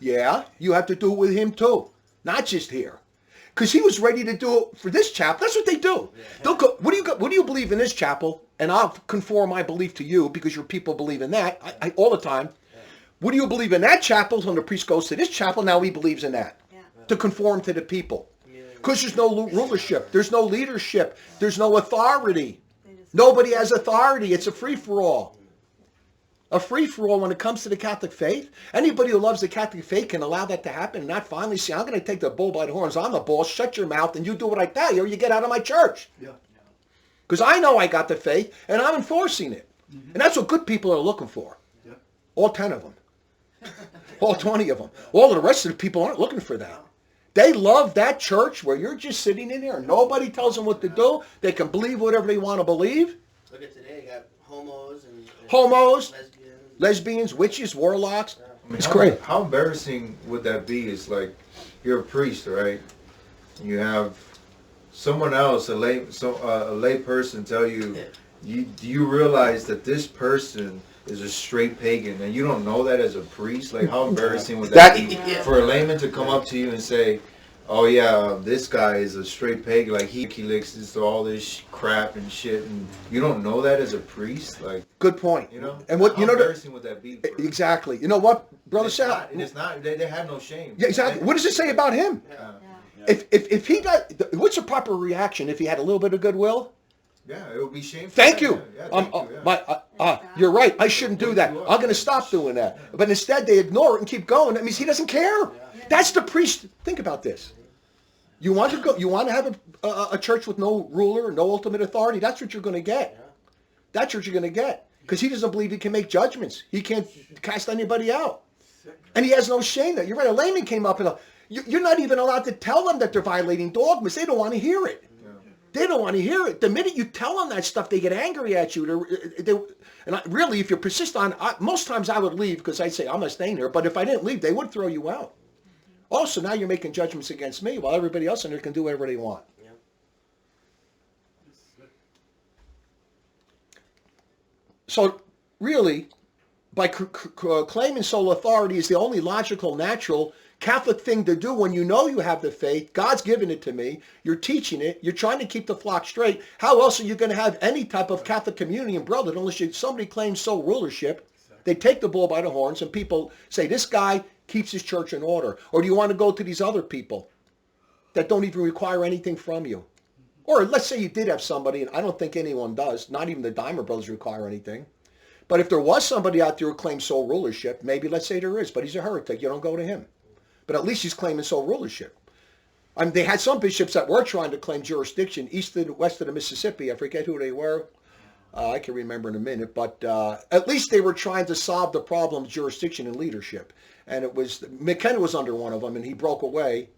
Yeah, you have to do it with him too. Not just here. Because he was ready to do it for this chapel. That's what they do. They'll go, what do you believe in this chapel? And I'll conform my belief to you because your people believe in that all the time. What do you believe in that chapel? When the priest goes to this chapel, now he believes in that. To conform to the people. Because there's no rulership. There's no leadership. There's no authority. Nobody has authority. It's a free-for-all. A free-for-all when it comes to the Catholic faith. Anybody who loves the Catholic faith can allow that to happen and not finally say, I'm going to take the bull by the horns. I'm the boss. Shut your mouth and you do what I tell you or you get out of my church. Because I know I got the faith and I'm enforcing it. And that's what good people are looking for. All 10 of them. All 20 of them. All of the rest of the people aren't looking for that. They love that church where you're just sitting in there and nobody tells them what to do. They can believe whatever they want to believe. Look at today, you got homos and lesbians, witches, warlocks. I mean, It's great. How embarrassing would that be? It's like you're a priest, right? You have someone else, a lay person, tell you, do you realize that this person is a straight pagan, and you don't know that as a priest? Like, how embarrassing would that be for a layman to come up to you and say, oh yeah, this guy is a straight pagan, like he licks into all this crap and shit, and you don't know that as a priest? Like, good point. You know, and what how you know embarrassing would that be? Exactly. You know what, Brother Sal? And it's not. They have no shame. Yeah, exactly. What does it say about him? If he got, what's the proper reaction if he had a little bit of goodwill? Yeah, it would be shameful. Thank you. Thank you. You're right. I shouldn't do that. I'm going to stop doing that. But instead, they ignore it and keep going. That means he doesn't care. That's the priest. Think about this. You want to go? You want to have a church with no ruler, no ultimate authority? That's what you're going to get. That's what you're going to get. Because he doesn't believe he can make judgments. He can't cast anybody out. And he has no shame that. You're right. A layman came up and you're not even allowed to tell them that they're violating dogmas. They don't want to hear it. They don't want to hear it. The minute you tell them that stuff, they get angry at you. Really, if you persist on, most times I would leave because I'd say, I'm not staying here. But if I didn't leave, they would throw you out. Also, now you're making judgments against me while everybody else in there can do whatever they want. So, really, by claiming sole authority is the only logical, natural Catholic thing to do when you know you have the faith. God's given it to me. You're teaching it. You're trying to keep the flock straight. How else are you going to have any type of Catholic community and brotherhood unless somebody claims sole rulership? They take the bull by the horns and people say, this guy keeps his church in order. Or do you want to go to these other people that don't even require anything from you? Or let's say you did have somebody, and I don't think anyone does, not even the Dimer brothers require anything. But if there was somebody out there who claims sole rulership, maybe let's say there is, but he's a heretic, you don't go to him. But at least he's claiming sole rulership. I mean, they had some bishops that were trying to claim jurisdiction east and west of the Mississippi. I forget who they were. I can remember in a minute, but at least they were trying to solve the problem of jurisdiction and leadership. And it was, McKenna was under one of them, and he broke away.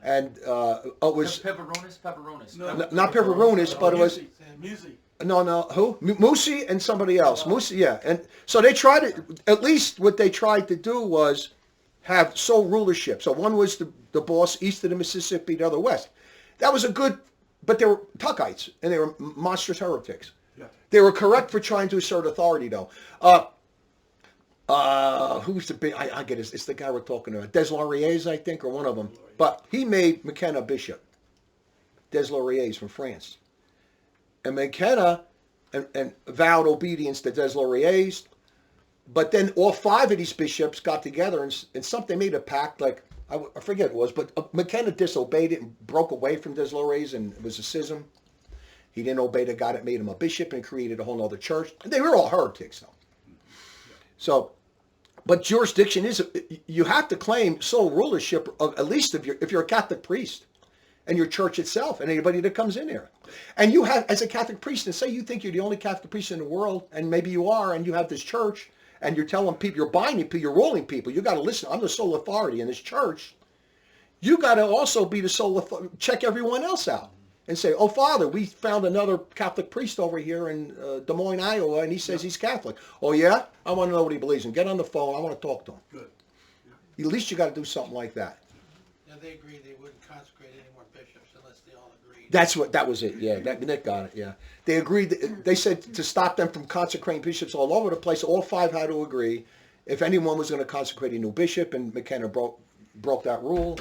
And it was... Pepperonis. Not Pepperonis, but it was... Musi. No, who? Musi and somebody else. Musi, yeah. And so they tried to, at least what they tried to do was have sole rulership. So one was the boss east of the Mississippi, the other west. That was a good, but they were Tuckites, and they were monstrous heretics. Yeah. They were correct for trying to assert authority, though. Who's the big, I get it, it's the guy we're talking about. Des Lauriers, I think, or one of them. But he made McKenna bishop. Des Lauriers from France. And McKenna and vowed obedience to Des Lauriers, but then all 5 of these bishops got together and something made a pact, like, I forget what it was, but McKenna disobeyed it and broke away from Des Lauriers, and it was a schism. He didn't obey the guy that made him a bishop and created a whole other church. And they were all heretics, though. So, but jurisdiction is, you have to claim sole rulership, of, at least if you're a Catholic priest. And your church itself, and anybody that comes in there. And you have, as a Catholic priest, and say you think you're the only Catholic priest in the world, and maybe you are, and you have this church, and you're telling people, you're binding people, you're ruling people, you got to listen, I'm the sole authority in this church. You got to also be the sole authority, check everyone else out, and say, oh, Father, we found another Catholic priest over here in Des Moines, Iowa, and he says he's Catholic. Oh, yeah? I want to know what he believes in. Get on the phone, I want to talk to him. Good. At least you got to do something like that. Now, they agreed they wouldn't consecrate any more bishops unless they all agreed. That was it, yeah. Nick got it, yeah. They agreed, they said to stop them from consecrating bishops all over the place, all 5 had to agree. If anyone was going to consecrate a new bishop, and McKenna broke that rule.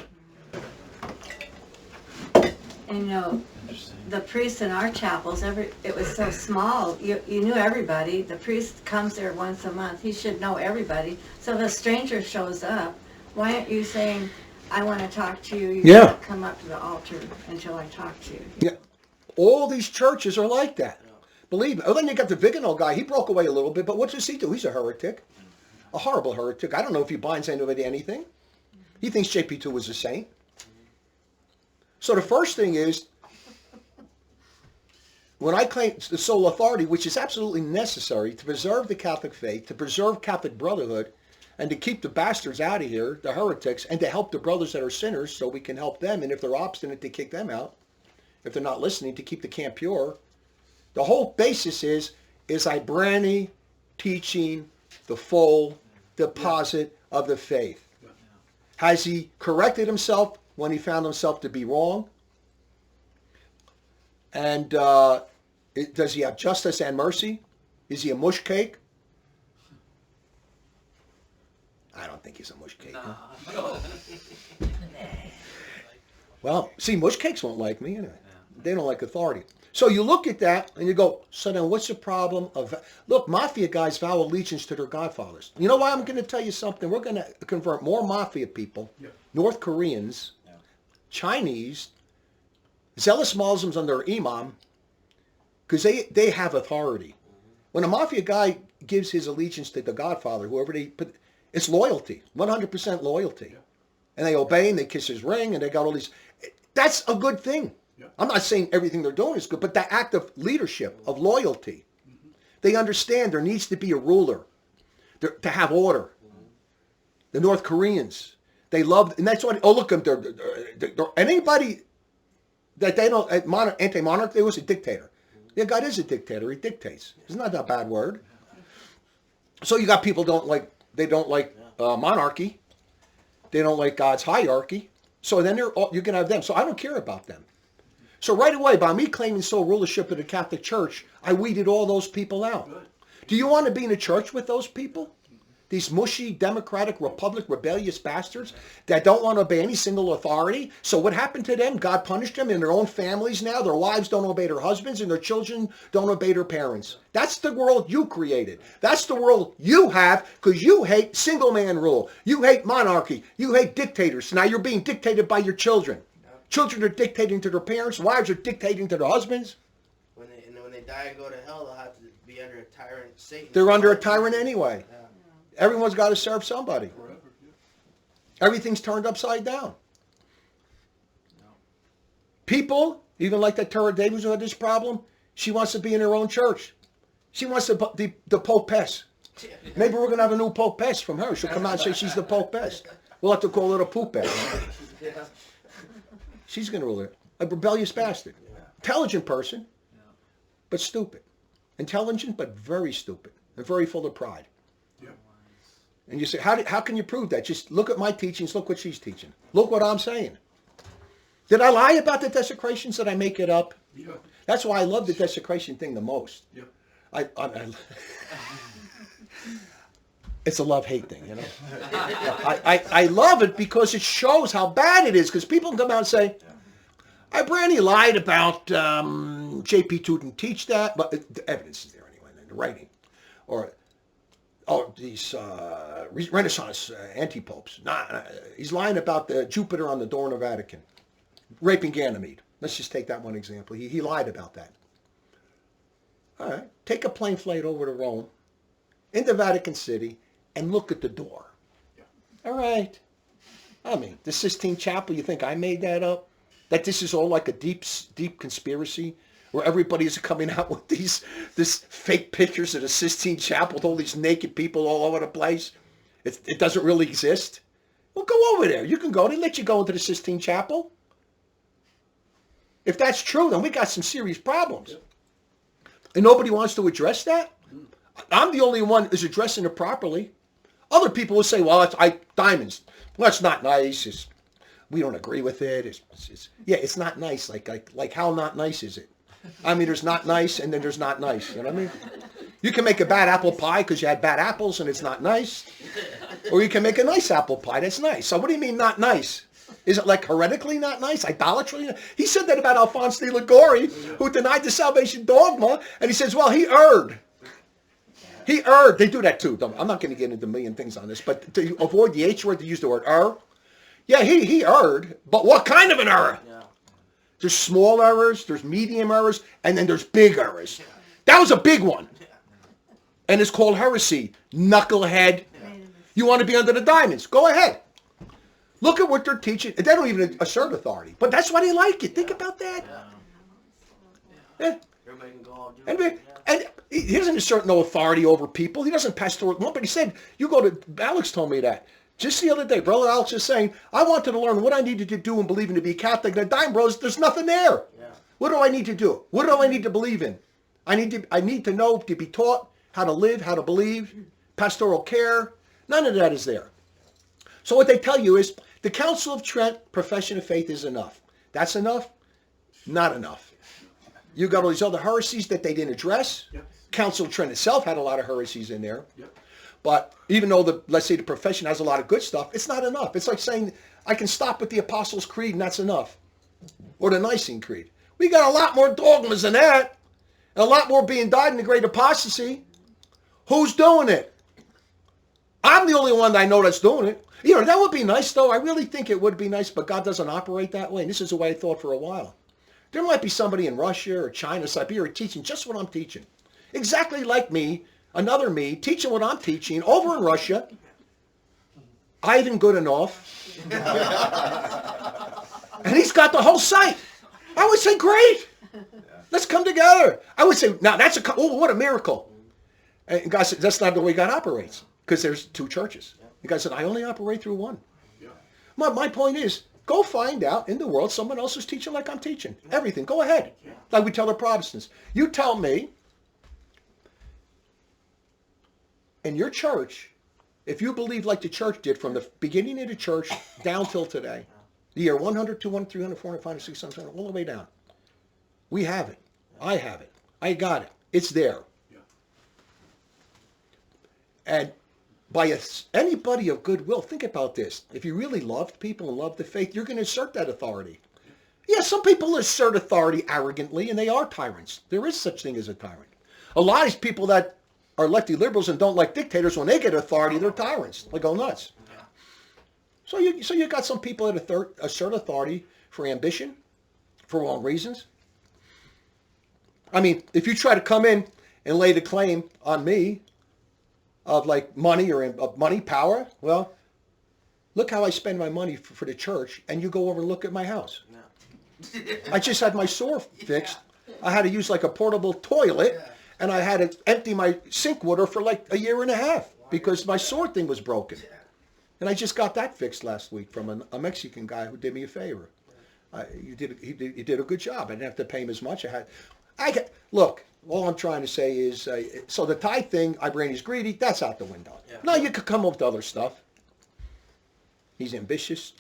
And the priests in our chapels, it was so small, you knew everybody. The priest comes there once a month, he should know everybody. So if a stranger shows up, why aren't you saying, I want to talk to you, you can't come up to the altar until I talk to you? Yeah, all these churches are like that. Believe me. Oh, then you got the Viganò guy, he broke away a little bit, but what does he do? He's a heretic. A horrible heretic. I don't know if he binds anybody anything. He thinks JP2 was a saint. So the first thing is, when I claim the sole authority, which is absolutely necessary to preserve the Catholic faith, to preserve Catholic brotherhood, and to keep the bastards out of here, the heretics, and to help the brothers that are sinners so we can help them, and if they're obstinate, to kick them out. If they're not listening, to keep the camp pure. The whole basis is Ibranyi teaching the full deposit of the faith. Has he corrected himself when he found himself to be wrong? And does he have justice and mercy? Is he a mush cake? I don't think he's a mush cake. Nah. Huh? Well, see, mush cakes won't like me anyway. They don't like authority. So you look at that and you go, so then what's the problem of... Look, mafia guys vow allegiance to their godfathers. You know why? I'm going to tell you something. We're going to convert more mafia people, North Koreans, Chinese, zealous Muslims under imam, because they have authority. When a mafia guy gives his allegiance to the godfather, whoever they put... It's loyalty, 100% loyalty. And they obey and they kiss his ring and they got all these... That's a good thing. I'm not saying everything they're doing is good, but that act of leadership, of loyalty. They understand there needs to be a ruler to have order. The North Koreans, they love... And that's what... Oh, look, they're anybody that they don't... Anti-monarch, they was a dictator. Yeah, God is a dictator. He dictates. It's not that bad word. So you got people they don't like monarchy. They don't like God's hierarchy. So then you can have them. So I don't care about them. So right away, by me claiming sole rulership of the Catholic Church, I weeded all those people out. Do you want to be in a church with those people? These mushy, democratic, republic, rebellious bastards that don't want to obey any single authority. So what happened to them? God punished them in their own families now. Their wives don't obey their husbands and their children don't obey their parents. That's the world you created. That's the world you have because you hate single man rule. You hate monarchy. You hate dictators. Now you're being dictated by your children. Children are dictating to their parents. Wives are dictating to their husbands. When they die and go to hell, they'll have to be under a tyrant Satan. They're under a tyrant anyway. Yeah. Everyone's got to serve somebody. Everything's turned upside down. People, even like that Tara Davis who had this problem, she wants to be in her own church. She wants the Popess. Maybe we're going to have a new Popess from her. She'll come out and say she's the Popess. We'll have to call her a Poopess. She's going to rule it. A rebellious bastard. Intelligent person, but stupid. Intelligent, but very stupid. And very full of pride. And you say, how can you prove that? Just look at my teachings. Look what she's teaching. Look what I'm saying. Did I lie about the desecrations? Did I make it up? Yeah. That's why I love the desecration thing the most. Yeah. It's a love-hate thing, you know. I love it because it shows how bad it is. Because people can come out and say, Ibranyi lied about JP2 didn't teach that, but the evidence is there anyway, in the writing. Or these Renaissance anti-popes. He's lying about the Jupiter on the door in the Vatican, raping Ganymede. Let's just take that one example. He lied about that. All right, take a plane flight over to Rome, into Vatican City, and look at the door. All right. I mean, the Sistine Chapel, you think I made that up? That this is all like a deep conspiracy? Where everybody is coming out with this fake pictures of the Sistine Chapel with all these naked people all over the place. It doesn't really exist. Well, go over there. You can go. They let you go into the Sistine Chapel. If that's true, then we got some serious problems. And nobody wants to address that? I'm the only one who's addressing it properly. Other people will say, well, diamonds. Well, that's not nice. We don't agree with it. It's not nice. Like how not nice is it? I mean, there's not nice, and then there's not nice. You know what I mean? You can make a bad apple pie because you had bad apples, and it's not nice. Or you can make a nice apple pie that's nice. So what do you mean not nice? Is it like heretically not nice? Idolatry? He said that about Alphonse de Liguori, who denied the salvation dogma, and he says, well, he erred. He erred. They do that too. I'm not going to get into a million things on this, but to avoid the H word, to use the word err. Yeah, he erred, but what kind of an error? Yeah. There's small errors, there's medium errors, and then there's big errors. That was a big one. And it's called heresy. Knucklehead. You want to be under the diamonds? Go ahead. Look at what they're teaching. They don't even assert authority. But that's why they like it. Think about that. Yeah. Everybody can go all do it. And he doesn't assert no authority over people. He doesn't pastoral. Nobody said, you go to, Alex told me that. Just the other day, Brother Alex is saying, I wanted to learn what I needed to do and believe in to be Catholic. The Dime Bros, there's nothing there. Yeah. What do I need to do? What do I need to believe in? I need to know, to be taught how to live, how to believe, pastoral care. None of that is there. So what they tell you is, the Council of Trent profession of faith is enough. That's enough? Not enough. You got all these other heresies that they didn't address. Yep. Council of Trent itself had a lot of heresies in there. Yep. But even though let's say the profession has a lot of good stuff, it's not enough. It's like saying, I can stop with the Apostles' Creed and that's enough. Or the Nicene Creed. We got a lot more dogmas than that. And a lot more being died in the great apostasy. Who's doing it? I'm the only one that I know that's doing it. You know, that would be nice though. I really think it would be nice, but God doesn't operate that way. And this is the way I thought for a while. There might be somebody in Russia or China, Siberia teaching just what I'm teaching. Exactly like me. Another me, teaching what I'm teaching over in Russia. Ivan Goodenough. And he's got the whole site. I would say, great. Let's come together. I would say, now that's what a miracle. And God said, that's not the way God operates. Because there's two churches. And God said, I only operate through one. My point is, go find out in the world someone else is teaching like I'm teaching. Everything. Go ahead. Like we tell the Protestants. You tell me, in your church, if you believe like the church did from the beginning of the church down till today, the year 100, 200, 300, 400, 500, 600, 700, all the way down. We have it. I have it. I got it. It's there. And by anybody of goodwill, think about this. If you really loved people and loved the faith, you're going to assert that authority. Yeah, some people assert authority arrogantly, and they are tyrants. There is such thing as a tyrant. A lot of these people that are lefty liberals and don't like dictators, when they get authority, they're tyrants. They go nuts. So you got some people that assert authority for ambition, for wrong reasons. I mean, if you try to come in and lay the claim on me of like money or of money, power, well, look how I spend my money for the church, and you go over and look at my house. I just had my sore fixed. I had to use like a portable toilet. and I had to empty my sink water for like a year and a half because my sewer thing was broken. And I just got that fixed last week from a Mexican guy who did me a favor. He did a good job. I didn't have to pay him as much. Look, all I'm trying to say is, so the tithe thing, Ibranyi's greedy, that's out the window. Yeah. No, you could come up with other stuff. He's ambitious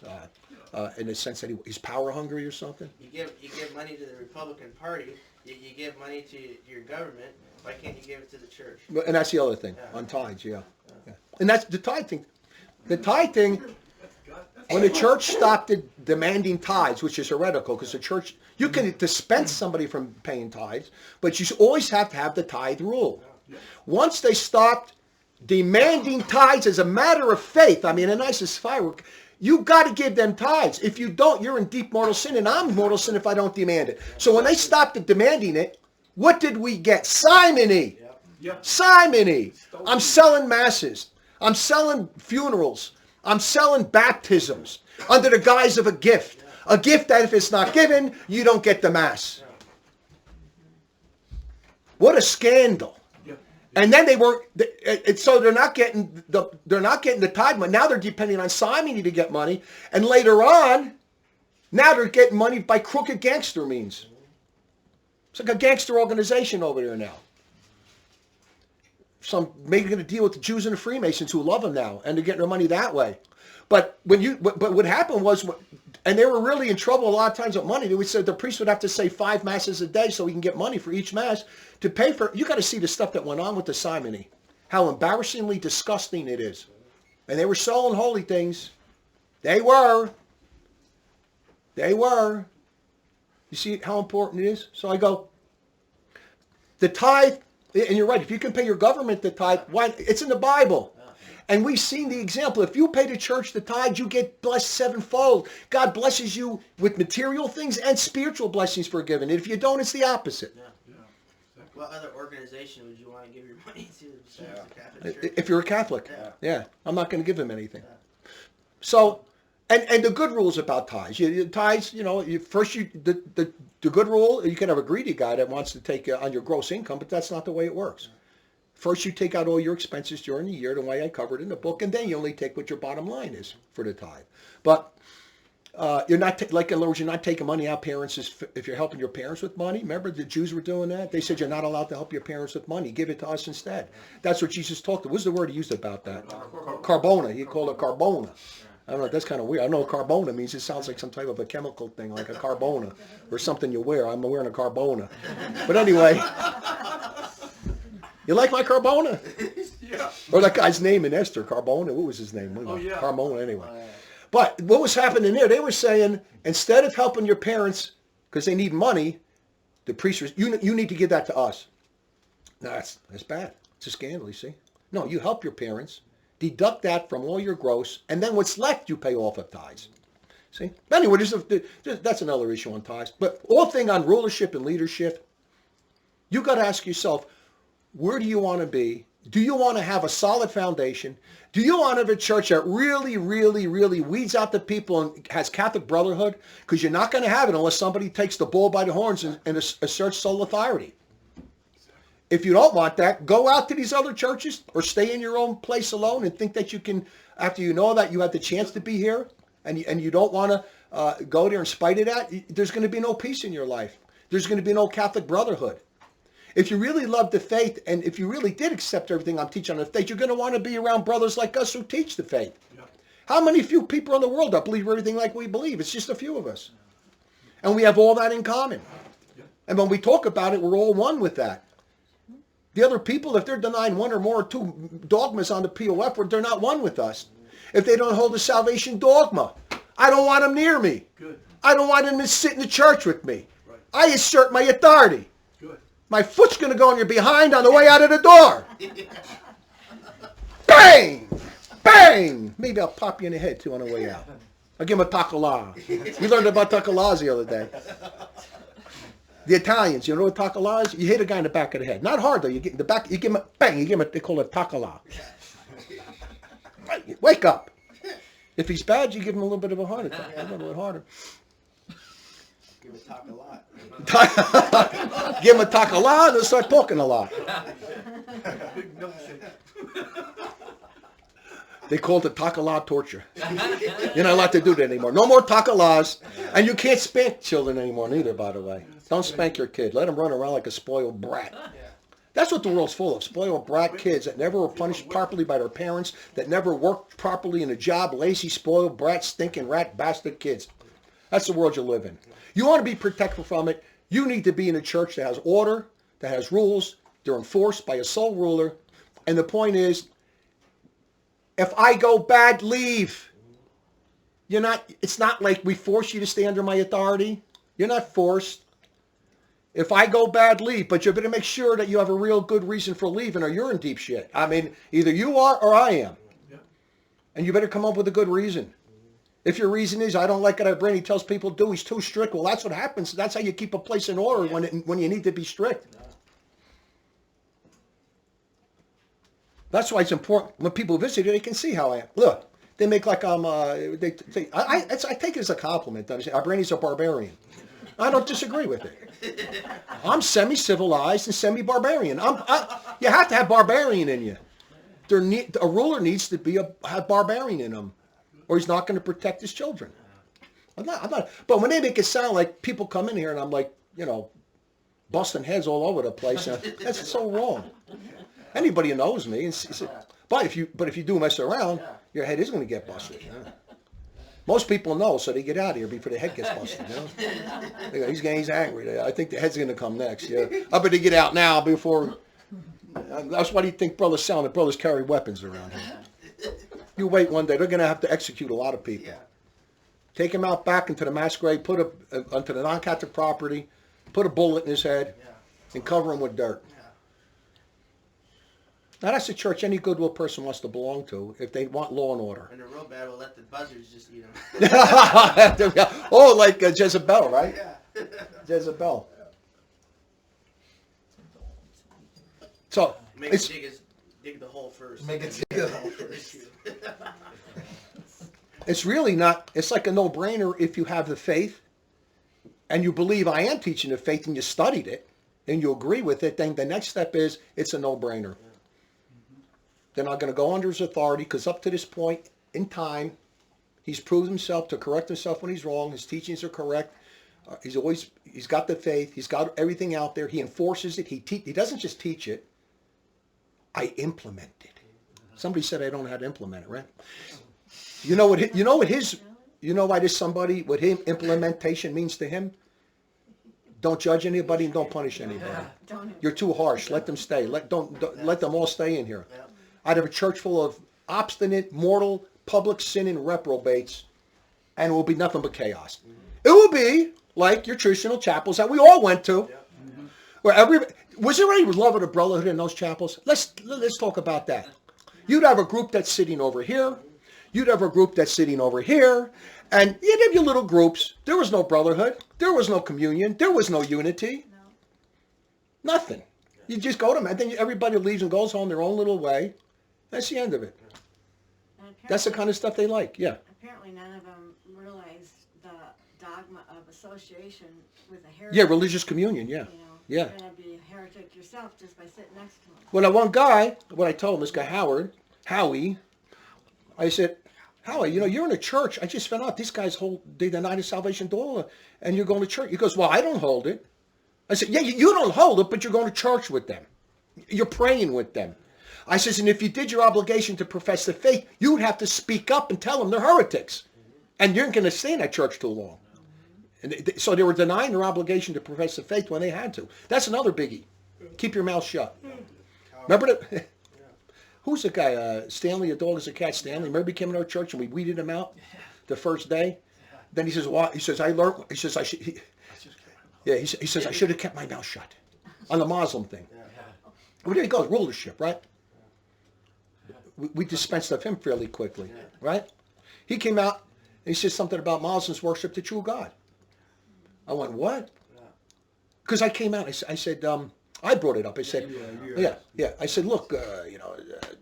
in the sense that he's power hungry or something. You give money to the Republican Party. You give money to your government. Why can't you give it to the church? And that's the other thing, on tithes, yeah. And that's the tithe thing. The tithe thing, when the church stopped demanding tithes, which is heretical, because the church, you can dispense somebody from paying tithes, but you always have to have the tithe rule. Once they stopped demanding tithes as a matter of faith, I mean, a nicest firework, you got to give them tithes. If you don't, you're in deep mortal sin, and I'm in mortal sin if I don't demand it. So when they stopped demanding it, what did we get? Simony. Simony. I'm selling masses. I'm selling funerals. I'm selling baptisms under the guise of a gift. A gift that if it's not given, you don't get the mass. What a scandal. And then they weren't, so they're not getting the tithe money. Now they're depending on simony to get money. And later on, now they're getting money by crooked gangster means. It's like a gangster organization over there now. Making a deal with the Jews and the Freemasons who love them now, and they're getting their money that way. But what happened was, and they were really in trouble a lot of times with money. They would say the priest would have to say 5 masses a day so he can get money for each mass to pay for. You got to see the stuff that went on with the simony, how embarrassingly disgusting it is. And they were selling holy things. They were. You see how important it is? So I go, the tithe. And you're right. If you can pay your government the tithe, why? It's in the Bible. And we've seen the example. If you pay the church the tithe, you get blessed sevenfold. God blesses you with material things and spiritual blessings for giving. If you don't, it's the opposite. What other organization would you want to give your money to besides the Catholic Church? If you're a Catholic. Yeah. I'm not going to give them anything. So, and the good rules about tithes. Tithes, the good rule, you can have a greedy guy that wants to take on your gross income, but that's not the way it works. First, you take out all your expenses during the year, the way I covered in the book, and then you only take what your bottom line is for the tithe. But you're not, in other words, you're not taking money out parents if you're helping your parents with money. Remember the Jews were doing that? They said you're not allowed to help your parents with money. Give it to us instead. That's what Jesus talked about. What's the word he used about that? Carbona. He called it carbona. I don't know, that's kind of weird. I know what carbona means. It sounds like some type of a chemical thing, like a carbona or something you wear. I'm wearing a carbona. But anyway, you like my carbona? Yeah. Or that guy's name in Esther, Carbona. What was his name? Carmona, anyway. But what was happening there? They were saying, instead of helping your parents because they need money, the priest was, you need to give that to us. No, that's bad. It's a scandal, you see. No, you help your parents. Deduct that from all your gross, and then what's left you pay off of tithes. See? Anyway, that's another issue on tithes. But all thing on rulership and leadership, you got to ask yourself, where do you want to be? Do you want to have a solid foundation? Do you want to have a church that really, really, really weeds out the people and has Catholic brotherhood? Because you're not going to have it unless somebody takes the bull by the horns and asserts sole authority. If you don't want that, go out to these other churches or stay in your own place alone and think that you can, after you know that you have the chance to be here and you don't want to go there in spite of that, there's going to be no peace in your life. There's going to be no Catholic brotherhood. If you really love the faith and if you really did accept everything I'm teaching on the faith, you're going to want to be around brothers like us who teach the faith. Yeah. How many few people in the world that believe everything like we believe? It's just a few of us. And we have all that in common. Yeah. And when we talk about it, we're all one with that. The other people, if they're denying one or more or two dogmas on the POF, they're not one with us. If they don't hold the salvation dogma, I don't want them near me. Good. I don't want them to sit in the church with me. Right. I assert my authority. Good. My foot's going to go on your behind on the way out of the door. Bang! Bang! Maybe I'll pop you in the head, too, on the way out. I'll give him a takala. We learned about takalas the other day. The Italians, you know what takala is? You hit a guy in the back of the head. Not hard, though. You get in the back, you give him a bang, you give him they call it takala. Wake up. If he's bad, you give him a little bit of a heart attack. A little bit harder. Give it talk a lot. Give them a talk a lot, and they'll start talking a lot. Big milkshake. They call it the Takala torture. You're not allowed to do that anymore. No more Takalas. And you can't spank children anymore neither, by the way. Don't spank your kid. Let them run around like a spoiled brat. That's what the world's full of. Spoiled brat kids that never were punished properly by their parents, that never worked properly in a job, lazy, spoiled brat, stinking rat, bastard kids. That's the world you live in. You want to be protected from it, you need to be in a church that has order, that has rules, they're enforced by a sole ruler. And the point is, if I go bad, leave. It's not like we force you to stay under my authority. You're not forced. If I go bad, leave. But you better make sure that you have a real good reason for leaving or you're in deep shit. I mean, either you are or I am. And you better come up with a good reason. If your reason is, I don't like what Ibranyi tells people to do, he's too strict. Well, that's what happens. That's how you keep a place in order when you need to be strict. That's why it's important when people visit you, they can see how I am. Look, they make like I take it as a compliment. Ibranyi's a barbarian. I don't disagree with it. I'm semi-civilized and semi-barbarian. You have to have barbarian in you. A ruler needs to have barbarian in him, or he's not going to protect his children. I'm not. But when they make it sound like people come in here and I'm like, busting heads all over the place, that's so wrong. Anybody who knows me, but if you do mess around, your head is going to get busted. Most people know, so they get out of here before the head gets busted. He's angry. I think the head's going to come next. Yeah, I better get out now before. That's why do you think brothers sound that brothers carry weapons around here? You wait one day, they're going to have to execute a lot of people. Take him out back into the masquerade, onto the non-Catholic property, put a bullet in his head, and cover him with dirt. Now that's a church any goodwill person wants to belong to if they want law and order. And the real bad will let the buzzards just eat them. Oh, like Jezebel, right? Yeah. Jezebel. So Make it dig the hole first. Make it dig the hole first. It's really not. It's like a no-brainer if you have the faith and you believe I am teaching the faith and you studied it and you agree with it. Then the next step is it's a no-brainer. They're not going to go under his authority because up to this point in time, he's proved himself to correct himself when he's wrong. His teachings are correct. He's got the faith. He's got everything out there. He enforces it. He doesn't just teach it. I implement it. Somebody said I don't know how to implement it, right? You know why this somebody, what him implementation means to him? Don't judge anybody and don't punish anybody. You're too harsh. Let them stay. Let them all stay in here. I'd have a church full of obstinate, mortal, public sinning reprobates, and it will be nothing but chaos. It will be like your traditional chapels that we all went to, where was there any love of the brotherhood in those chapels? Let's talk about that. You'd have a group that's sitting over here. You'd have a group that's sitting over here, and you'd have your little groups. There was no brotherhood. There was no communion. There was no unity. Nothing. You just go to them, and then everybody leaves and goes home their own little way. That's the end of it. That's the kind of stuff they like, yeah. Apparently none of them realized the dogma of association with a heretic. Yeah, religious communion, yeah. You're going to be a heretic yourself just by sitting next to him. Well, that one guy, what I told him, this guy Howie, I said, Howie, you're in a church. I just found out these guys they deny the salvation door, and you're going to church. He goes, well, I don't hold it. I said, yeah, you don't hold it, but you're going to church with them. You're praying with them. I says, and if you did your obligation to profess the faith, you would have to speak up and tell them they're heretics. And you're not going to stay in that church too long. And so they were denying their obligation to profess the faith when they had to. That's another biggie. Keep your mouth shut. Remember who's the guy? Stanley, a dog is a cat. Stanley. Remember he came in our church and we weeded him out the first day? Then he says, what? He says, I learned. He says, I should. He says, I should have kept my mouth shut on the Muslim thing. Well, there he goes, rulership, right? We dispensed of him fairly quickly, right? He came out and he said something about Muslims worship the true God. I went, what? Because I came out, I said, I brought it up. I said, yeah. I said, look,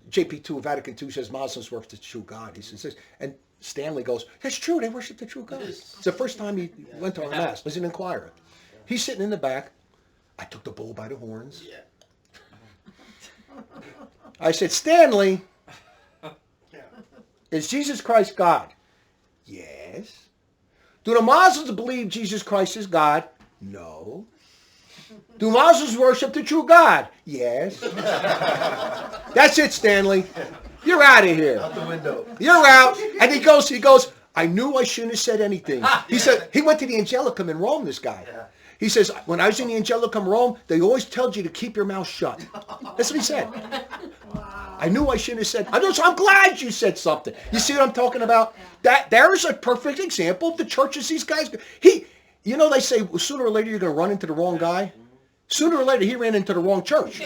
JP2, Vatican II says Muslims worship the true God. He says, and Stanley goes, that's true, they worship the true God. It's the first time he went to our mass as an inquirer. He's sitting in the back. I took the bull by the horns. Yeah. I said, Stanley, is Jesus Christ God? Yes. Do the Muslims believe Jesus Christ is God? No. Do Muslims worship the true God? Yes. That's it, Stanley. You're out of here. Out the window. You're out. And he goes, I knew I shouldn't have said anything. He said, he went to the Angelicum in Rome, this guy. He says, when I was in the Angelicum Rome, they always told you to keep your mouth shut. That's what he said. I knew I shouldn't have said. I'm glad you said something. You see what I'm talking about? That there's a perfect example of the churches these guys. They say sooner or later you're going to run into the wrong guy. Sooner or later he ran into the wrong church.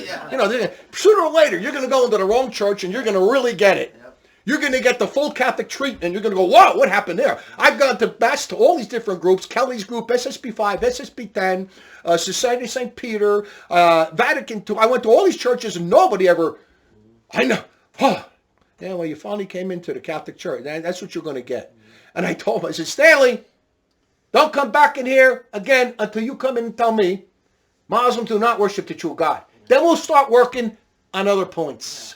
Sooner or later you're going to go into the wrong church and you're going to really get it. You're going to get the full Catholic treatment. You're going to go, whoa, what happened there? I've gone to mass to all these different groups, Kelly's group, SSP 5, SSP 10, Society of St. Peter, Vatican II. I went to all these churches and nobody ever, I know. Yeah, well, you finally came into the Catholic Church. That's what you're going to get. And I told him, I said, Stanley, don't come back in here again until you come in and tell me Muslims do not worship the true God. Then we'll start working on other points.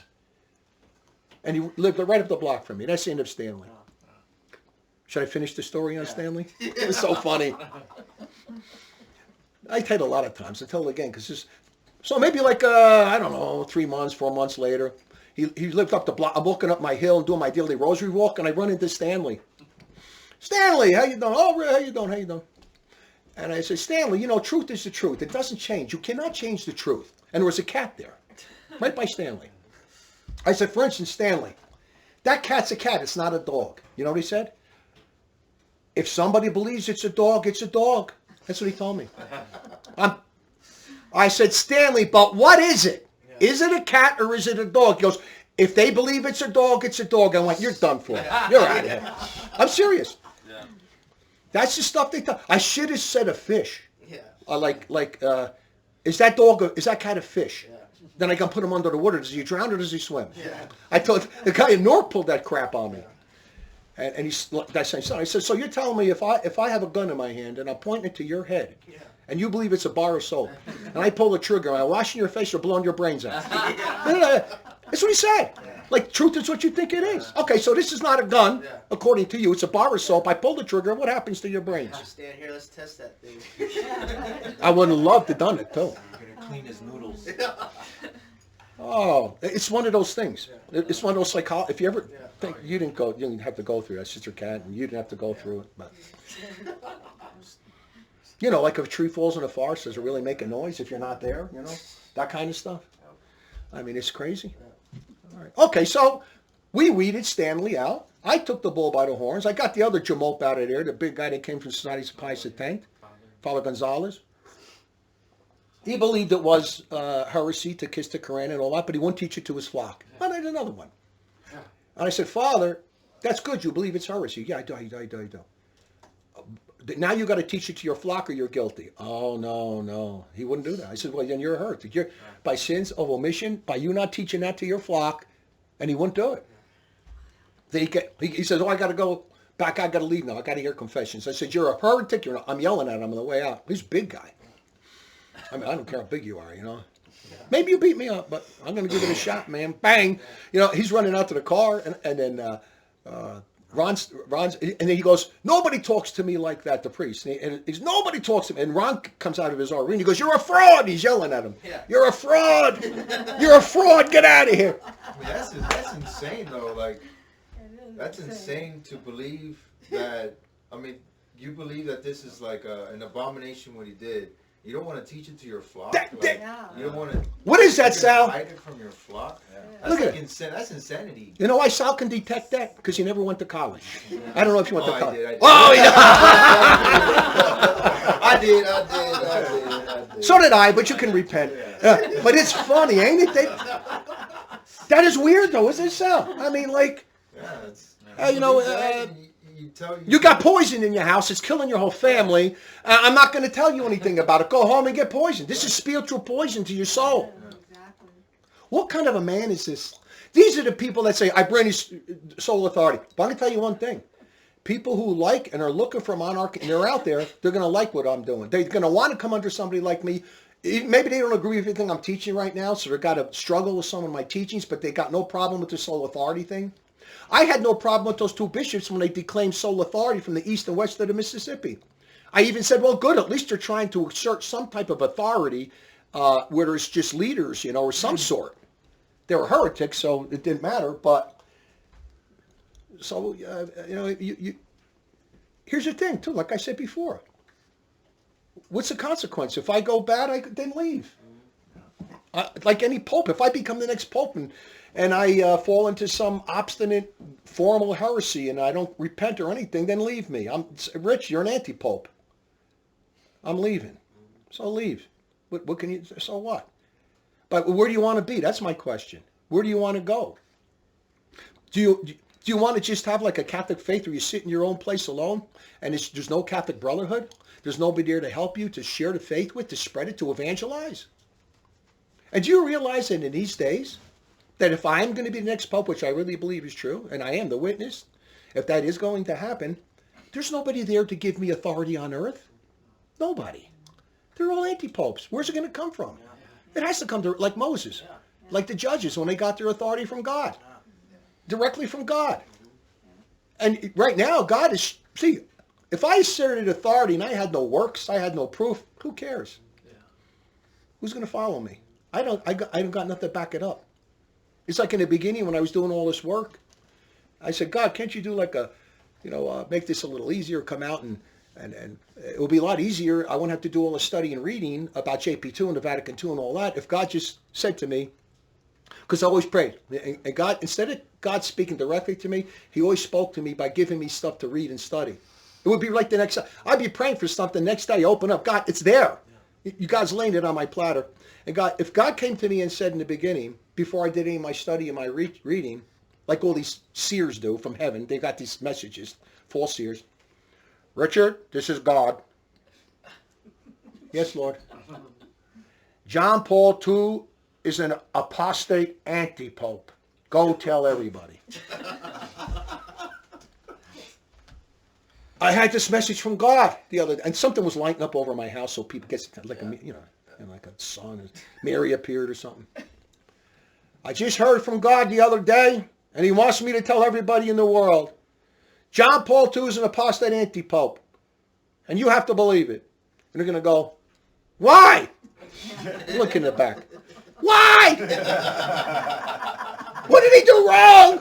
And he lived right up the block from me. That's the end of Stanley. Should I finish the story on Stanley? It was so funny. I tell it a lot of times. I tell it again because so maybe like, 3 months, 4 months later, he lived up the block. I'm walking up my hill and doing my daily rosary walk, and I run into Stanley. Stanley, how you doing? Oh, how you doing? How you doing? And I said, Stanley, truth is the truth. It doesn't change. You cannot change the truth. And there was a cat there, right by Stanley. I said, for instance, Stanley, that cat's a cat. It's not a dog. You know what he said? If somebody believes it's a dog, it's a dog. That's what he told me. I said, Stanley, but what is it? Is it a cat or is it a dog? He goes, if they believe it's a dog, it's a dog. I went, you're done for. You're out of here. I'm serious. Yeah. That's the stuff they tell. I should have said a fish. Yeah. Is that cat a fish? Yeah. Then I can put him under the water. Does he drown or does he swim? Yeah. I thought the guy in Newark pulled that crap on me. Yeah. And that's I said, so you're telling me if I have a gun in my hand and I'm pointing it to your head, and you believe it's a bar of soap, and I pull the trigger, and I wash in your face or blowing your brains out. That's what he said. Like, truth is what you think it is. Okay, so this is not a gun, according to you. It's a bar of soap. I pull the trigger. What happens to your brains? Stand here. Let's test that thing. I would have loved to have done it, too. You're going to clean his noodles. Oh, it's one of those things. It's one of those if you ever think you didn't have to go through that. Sister Cat, and you didn't have to go through it. But like if a tree falls in a forest, does it really make a noise if you're not there? That kind of stuff. I mean, it's crazy. All right. Okay, so we weeded Stanley out. I took the bull by the horns. I got the other jamoke out of there, the big guy that came from Society of Pius X, Father Gonzalez. He believed it was heresy to kiss the Quran and all that, but he wouldn't teach it to his flock. And I had another one. And I said, Father, that's good. You believe it's heresy. Yeah, I do. Now you got to teach it to your flock or you're guilty. Oh, no. He wouldn't do that. I said, well, then you're hurt. By sins of omission, by you not teaching that to your flock, and he wouldn't do it. Then he says, I got to go back. I got to leave now. I got to hear confessions. I said, you're a heretic. I'm yelling at him on the way out. He's a big guy. I mean, I don't care how big you are, Maybe you beat me up, but I'm going to give it a shot, man. Bang. He's running out to the car, and then Ron's, and then he goes, nobody talks to me like that, the priest. And he's, nobody talks to me. And Ron comes out of his arena. He goes, you're a fraud. He's yelling at him. Yeah. You're a fraud. You're a fraud. Get out of here. I mean, that's insane, though. Like, that's insane to believe that, you believe that this is like an abomination what he did. You don't want to teach it to your flock. You don't want to. What is that, Sal? Hide it from your flock. Yeah. Look at it. That's insanity. You know why Sal can detect that? Because he never went to college. I don't know if you went to college. I did. Oh, yeah. I did. So did I, but you can repent. But it's funny, ain't it? That is weird, though, isn't it, Sal? I mean, like, you got poison in your house. It's killing your whole family. I'm not going to tell you anything about it. Go home and get poisoned. This is spiritual poison to your soul. Exactly. What kind of a man is this? These are the people that say, Ibranyi sole authority. But I'm going to tell you one thing. People who like and are looking for monarchy, and they're out there, they're going to like what I'm doing. They're going to want to come under somebody like me. Maybe they don't agree with everything I'm teaching right now, so they've got to struggle with some of my teachings, but they got no problem with the sole authority thing. I had no problem with those two bishops when they declaimed sole authority from the east and west of the Mississippi. I even said, well, good, at least they're trying to assert some type of authority where there's just leaders, or some sort. They were heretics, so it didn't matter, but, so, here's the thing, too, like I said before. What's the consequence? If I go bad, I then leave. Like any pope, if I become the next pope and I fall into some obstinate formal heresy and I don't repent or anything, then leave me. Rich, you're an anti-pope. I'm leaving. So leave. What can you, so what? But where do you want to be? That's my question. Where do you want to go? Do you want to just have like a Catholic faith where you sit in your own place alone and there's no Catholic brotherhood? There's nobody there to help you, to share the faith with, to spread it, to evangelize? And do you realize that in these days, that if I am going to be the next pope, which I really believe is true, and I am the witness, if that is going to happen, there's nobody there to give me authority on earth. Nobody. They're all anti-popes. Where's it going to come from? It has to come to, like Moses, like the judges when they got their authority from God, directly from God. And right now, God is, see, if I asserted authority and I had no works, I had no proof, who cares? Who's going to follow me? I don't got nothing to back it up. It's like in the beginning when I was doing all this work, I said, God, can't you do like a, make this a little easier, come out and it will be a lot easier. I won't have to do all the study and reading about JP2 and the Vatican II and all that. If God just said to me, because I always prayed, and God, instead of God speaking directly to me, he always spoke to me by giving me stuff to read and study. It would be like the next, I'd be praying for something, next day, open up, God, it's there. You God's laying it on my platter. And God, if God came to me and said in the beginning, before I did any of my study and my reading, like all these seers do from heaven, they got these messages, false seers. Richard, this is God. Yes, Lord. John Paul II is an apostate anti-pope. Go tell everybody. I had this message from God the other day, and something was lighting up over my house, so people get like like a sun, Mary appeared or something. I just heard from God the other day, and he wants me to tell everybody in the world, John Paul II is an apostate anti-pope, and you have to believe it. And they're going to go, why? Look in the back. Why? What did he do wrong?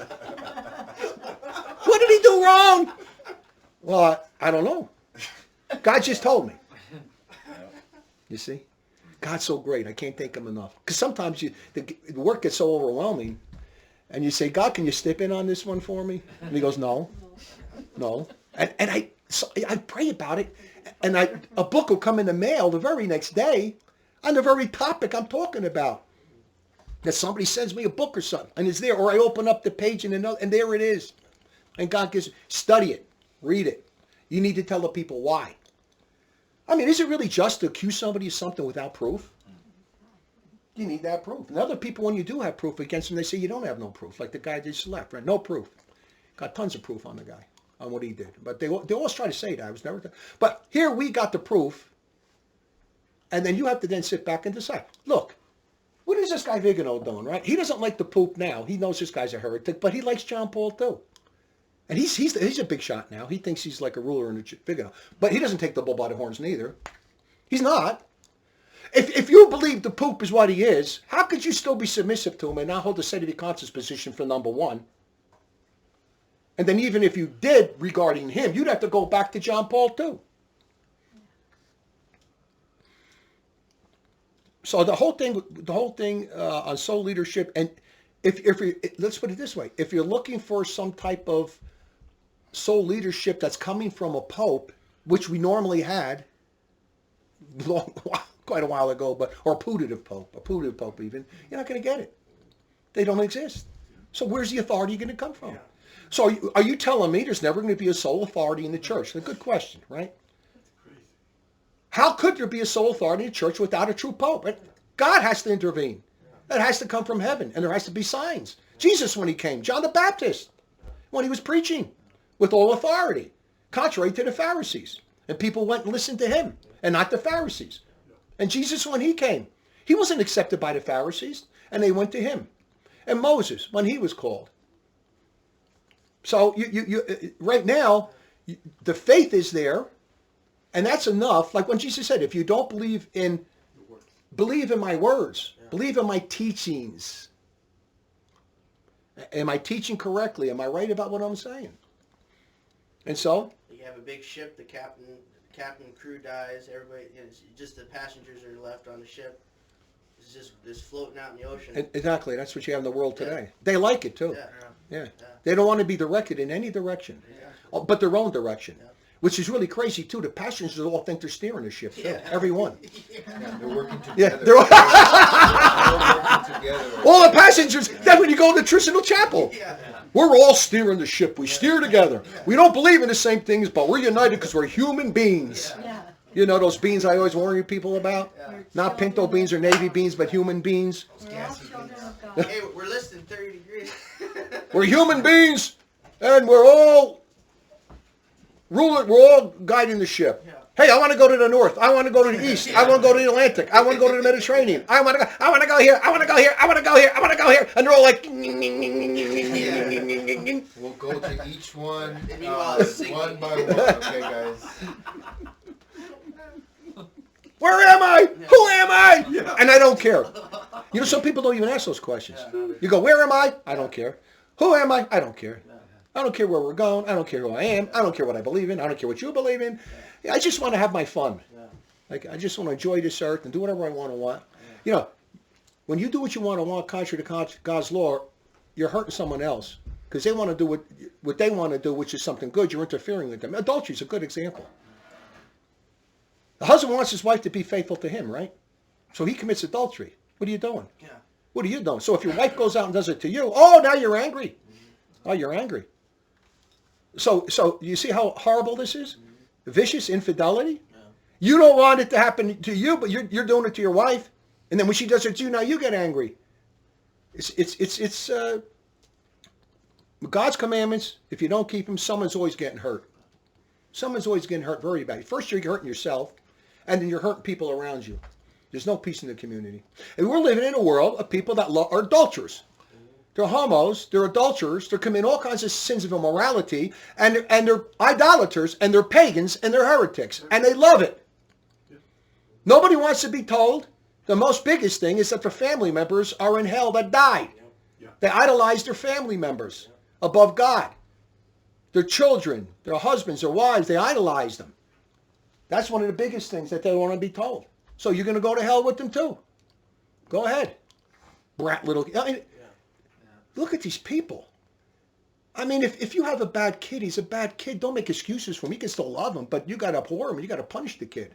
What did he do wrong? Well, I don't know. God just told me. You see? God's so great. I can't thank him enough. Because sometimes the work gets so overwhelming, and you say, God, can you step in on this one for me? And he goes, no. And I pray about it, and a book will come in the mail the very next day on the very topic I'm talking about. That somebody sends me a book or something, and it's there, or I open up the page and there it is. And God gives, study it, read it. You need to tell the people why. I mean, is it really just to accuse somebody of something without proof? You need that proof. And other people, when you do have proof against them, they say you don't have no proof, like the guy just left, right? No proof. Got tons of proof on the guy, on what he did. But they always try to say that. I was never. But here we got the proof, and then you have to then sit back and decide. Look, what is this guy Vigano doing, right? He doesn't like the Pope now. He knows this guy's a heretic, but he likes John Paul too. And he's a big shot now. He thinks he's like a ruler in the Vigano. But he doesn't take the bull by the horns neither. He's not. If you believe the Pope is what he is, how could you still be submissive to him and not hold the sedity conscience position for number one? And then even if you did regarding him, you'd have to go back to John Paul too. So the whole thing on soul leadership, and if let's put it this way, if you're looking for some type of soul leadership that's coming from a pope, which we normally had quite a while ago, or a putative pope even, you're not going to get it. They don't exist. So where's the authority going to come from? Yeah. So are you telling me there's never going to be a soul authority in the church? That's a good question, right? How could there be a soul authority in the church without a true pope? God has to intervene. That has to come from heaven, and there has to be signs. Jesus when he came, John the Baptist when he was preaching with all authority, contrary to the Pharisees. And people went and listened to him and not the Pharisees. And Jesus when he came, he wasn't accepted by the Pharisees and they went to him. And Moses when he was called. So you right now, the faith is there, and that's enough. Like when Jesus said, if you don't believe in my words, believe in my teachings. Am I teaching correctly? Am I right about what I'm saying? And so? You have a big ship, the captain crew dies, everybody, just the passengers are left on the ship. It's just floating out in the ocean. Exactly, that's what you have in the world today. Yeah. They like it too. Yeah. They don't want to be directed in any direction, but their own direction, which is really crazy too. The passengers all think they're steering the ship, too. Everyone. They're working together. Yeah, they're all working together. All the passengers. That's when you go to the traditional chapel. We're all steering the ship. We steer together. We don't believe in the same things, but we're united because we're human beings. You know those beans I always warn you people about? Not pinto beans or navy beans, but human beans. Hey, we're listed 30 degrees. We're human beings, and we're all guiding the ship. Hey, I want to go to the north. I want to go to the east. I want to go to the Atlantic. I want to go to the Mediterranean. I want to go here. I want to go here. I want to go here. I want to go here. And they're all like. We'll go to each one one by one. Okay, guys. Where am I? Who am I? And I don't care. You know, some people don't even ask those questions. You go, where am I? I don't care. Who am I? I don't care. I don't care where we're going. I don't care who I am. I don't care what I believe in. I don't care what you believe in. I just want to have my fun. Like, I just want to enjoy this earth and do whatever I want. You know, when you do what you want, contrary to God's law, you're hurting someone else because they want to do what they want to do, which is something good. You're interfering with them. Adultery is a good example. The husband wants his wife to be faithful to him, right? So he commits adultery. What are you doing? What are you doing? So if your wife goes out and does it to you, oh, now you're angry. Oh, you're angry. So you see how horrible this is? Vicious infidelity. You don't want it to happen to you, but you're doing it to your wife. And then when she does it to you, now you get angry. It's God's commandments. If you don't keep them, someone's always getting hurt. Someone's always getting hurt very bad. First, you're hurting yourself, and then you're hurting people around you. There's no peace in the community. And we're living in a world of people that are adulterers. They're homos, they're adulterers, they're committing all kinds of sins of immorality, and they're idolaters, and they're pagans, and they're heretics, and they love it. Nobody wants to be told. The most biggest thing is that their family members are in hell that died. They idolize their family members above God. Their children, their husbands, their wives, they idolize them. That's one of the biggest things that they want to be told. So you're going to go to hell with them too. Go ahead. Brat little. I mean, look at these people. I mean, if you have a bad kid, he's a bad kid. Don't make excuses for him. You can still love him, but you got to abhor him and you got to punish the kid.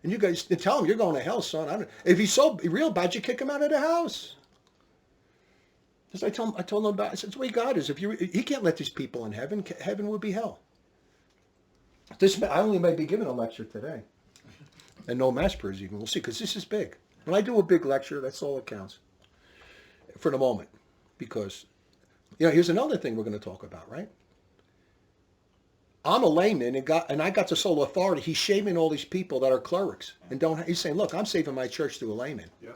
And you guys tell him, you're going to hell, son. If he's so real bad, you kick him out of the house. Because I told him about, I said, it's the way God is. He can't let these people in heaven. Heaven would be hell. I only may be giving a lecture today. And no mass prayers even. We'll see, because this is big. When I do a big lecture, that's all that counts. For the moment. Because, here's another thing we're going to talk about, right? I'm a layman, and I got the sole authority. He's shaming all these people that are clerics. And he's saying, look, I'm saving my church through a layman. Yeah.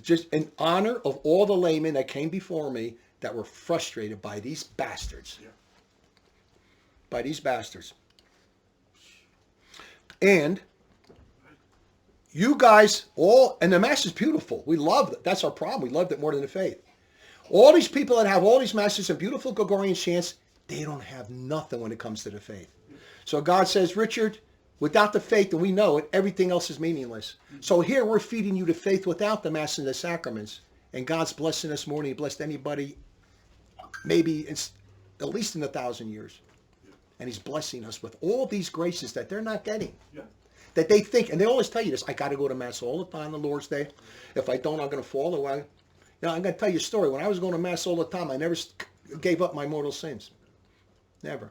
Just in honor of all the laymen that came before me that were frustrated by these bastards. Yeah. By these bastards. And you guys and the mass is beautiful. We love it. That's our problem. We loved it more than the faith. All these people that have all these masses and beautiful Gregorian chants, they don't have nothing when it comes to the faith. So God says, Richard, without the faith, and we know it, everything else is meaningless. So here we're feeding you the faith without the Mass and the sacraments. And God's blessing us more than he blessed anybody, maybe at least in 1,000 years. And he's blessing us with all these graces that they're not getting. Yeah. That they think, and they always tell you this, I got to go to Mass all the time on Lord's Day. If I don't, I'm going to fall away. I'm going to tell you a story. When I was going to Mass all the time, I never gave up my mortal sins. Never.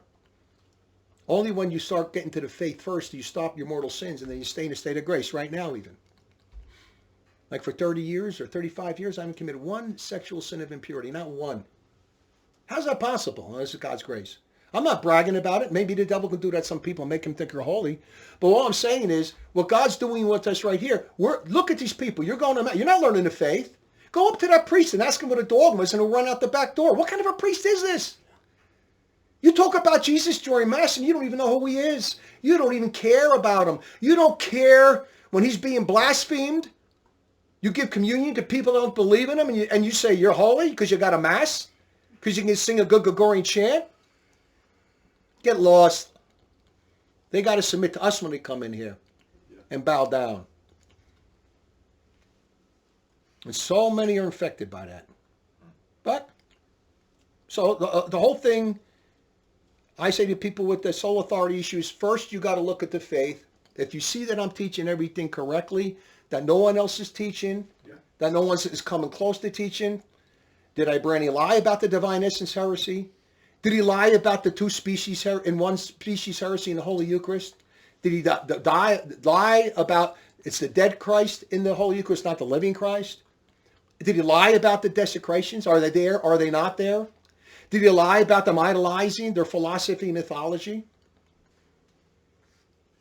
Only when you start getting to the faith first, do you stop your mortal sins, and then you stay in a state of grace, right now even. Like for 30 years or 35 years, I haven't committed one sexual sin of impurity, not one. How's that possible? Well, this is God's grace. I'm not bragging about it. Maybe the devil can do that to some people and make them think they're holy. But all I'm saying is, what God's doing with us right here, look at these people. You're not learning the faith. Go up to that priest and ask him what a dogma is and he'll run out the back door. What kind of a priest is this? You talk about Jesus during Mass and you don't even know who he is. You don't even care about him. You don't care when he's being blasphemed. You give communion to people that don't believe in him and you say you're holy because you got a Mass? Because you can sing a good Gregorian chant? Get lost. They got to submit to us when they come in here and bow down. And so many are infected by that. But, so the whole thing, I say to people with the soul authority issues, first you got to look at the faith. If you see that I'm teaching everything correctly, that no one else is teaching, that no one is coming close to teaching, did Ibranyi lie about the divine essence heresy? Did he lie about the two species in one species heresy in the Holy Eucharist? Did he lie about it's the dead Christ in the Holy Eucharist, not the living Christ? Did he lie about the desecrations? Are they there? Are they not there? Did he lie about them idolizing their philosophy and mythology?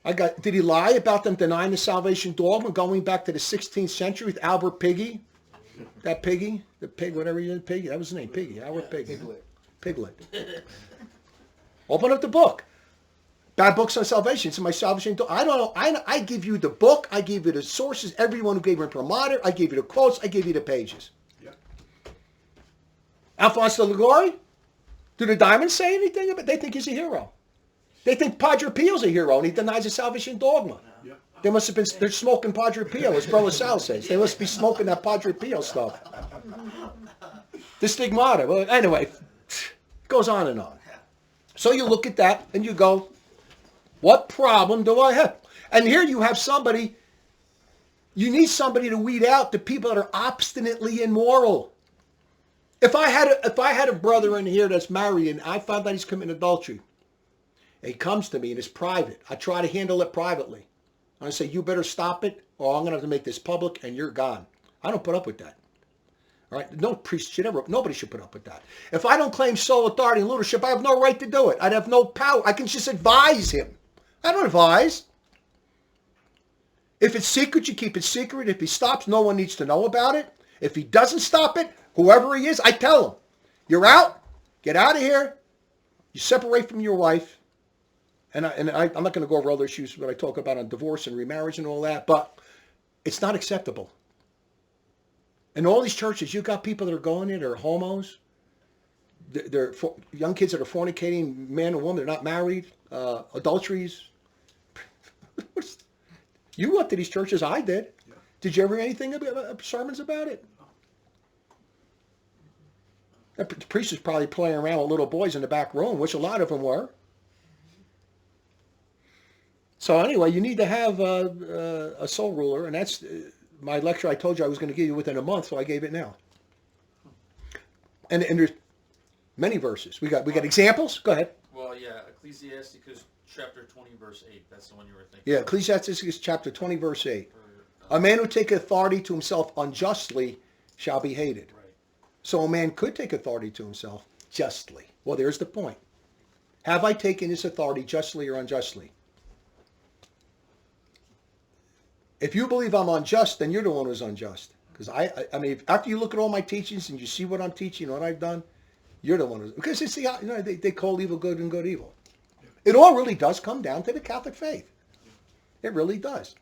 Did he lie about them denying the salvation dogma going back to the 16th century with Albert Piggy? That Piggy? The pig, whatever he is, Piggy. That was his name, Piggy. Albert Piggy. Piglet. Open up the book. Bad books on salvation. It's in my salvation. I don't know. I give you the book. I give you the sources. Everyone who gave me imprimatur. I gave you the quotes. I gave you the pages. Yeah. Alphonse de Liguori? Do the diamonds say anything about it? They think he's a hero. They think Padre Pio's a hero and he denies the salvation dogma. Yeah. They must have been, they're smoking Padre Pio, as Brother Sal says. They must be smoking that Padre Pio stuff. The stigmata. Well, anyway, goes on and on. So you look at that and you go, what problem do I have? And here you have somebody, you need somebody to weed out the people that are obstinately immoral. If I had a brother in here that's married and I found out he's committing adultery, and he comes to me and it's private, I try to handle it privately. I say, you better stop it or I'm going to have to make this public and you're gone. I don't put up with that. All right? No priest should ever, nobody should put up with that. If I don't claim sole authority and leadership, I have no right to do it. I'd have no power. I can just advise him. I don't advise. If it's secret, you keep it secret. If he stops, no one needs to know about it. If he doesn't stop it, whoever he is, I tell him, you're out, get out of here. You separate from your wife. And I'm not going to go over other issues that I talk about on divorce and remarriage and all that, but it's not acceptable. In all these churches, you've got people that are going in, they're homos, they're young kids that are fornicating, man and woman, they're not married, adulteries. You went to these churches, I did. Yeah. Did you ever hear anything about sermons about it? The priest is probably playing around with little boys in the back room, which a lot of them were. So anyway, you need to have a soul ruler, and that's my lecture I told you I was going to give you within a month, so I gave it now. And there's many verses. We got examples? Go ahead. Well, yeah, Ecclesiasticus chapter 20, verse 8. That's the one you were thinking. Yeah, Ecclesiasticus chapter 20, verse 8. A man who taketh authority to himself unjustly shall be hated. Right. So a man could take authority to himself justly. Well, there's the point. Have I taken his authority justly or unjustly? If you believe I'm unjust, then you're the one who's unjust. Because I mean, after you look at all my teachings and you see what I'm teaching, what I've done, you're the one who's, because it's they call evil good and good evil. It all really does come down to the Catholic faith. It really does.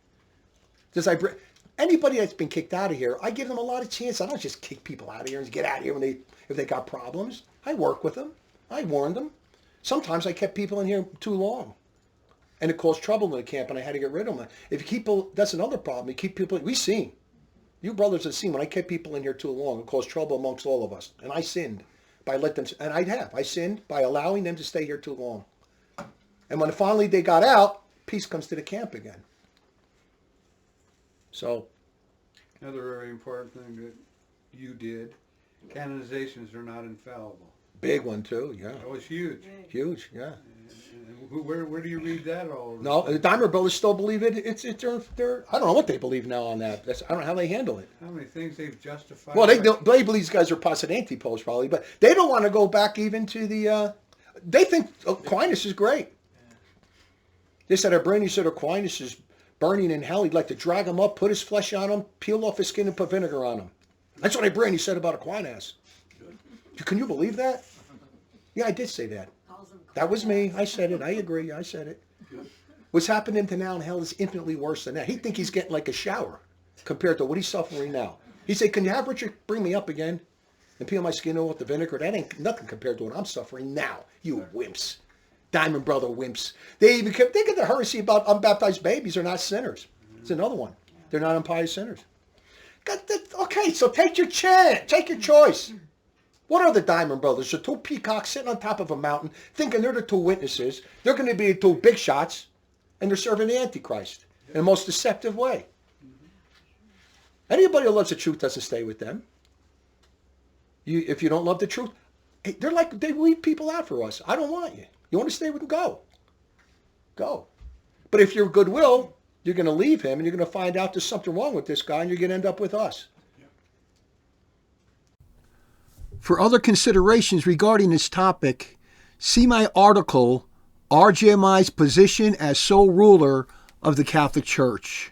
Anybody that's been kicked out of here, I give them a lot of chance. I don't just kick people out of here and get out of here if they got problems. I work with them. I warn them. Sometimes I kept people in here too long. And it caused trouble in the camp, and I had to get rid of them. If you keep people, that's another problem. You keep people, we seen. You brothers have seen when I kept people in here too long, it caused trouble amongst all of us. And I sinned by I sinned by allowing them to stay here too long. And when finally they got out, peace comes to the camp again. So. Another very important thing that you did, canonizations are not infallible. Big one too, yeah. That was huge. Huge, yeah. Where do you read that all? No, the Diamond Brothers still believe it. They're I don't know what they believe now on that. I don't know how they handle it. How many things they've justified? Well, they believe these guys are apostate anti-popes probably, but they don't want to go back even to the. They think Aquinas is great. They said Ibranyi said Aquinas is burning in hell. He'd like to drag him up, put his flesh on him, peel off his skin, and put vinegar on him. That's what Ibranyi said about Aquinas. Can you believe that? Yeah, I did say that. That was me. I said it. I agree. I said it. What's happening to now in hell is infinitely worse than that. He'd think he's getting like a shower compared to what he's suffering now. He said, can you have Richard bring me up again and peel my skin off with the vinegar? That ain't nothing compared to what I'm suffering now. You wimps. Diamond Brother wimps. They even think of the heresy about unbaptized babies are not sinners. It's another one. They're not impious sinners. Okay, so take your chance. Take your choice. What are the Diamond Brothers? The two peacocks sitting on top of a mountain thinking they're the two witnesses. They're going to be the two big shots, and they're serving the Antichrist in the most deceptive way. Anybody who loves the truth doesn't stay with them. If you don't love the truth, they're like, they weed people out for us. I don't want you. You want to stay with them? Go. Go. But if you're goodwill, you're going to leave him, and you're going to find out there's something wrong with this guy, and you're going to end up with us. For other considerations regarding this topic, see my article, RJMI's Position as Sole Ruler of the Catholic Church.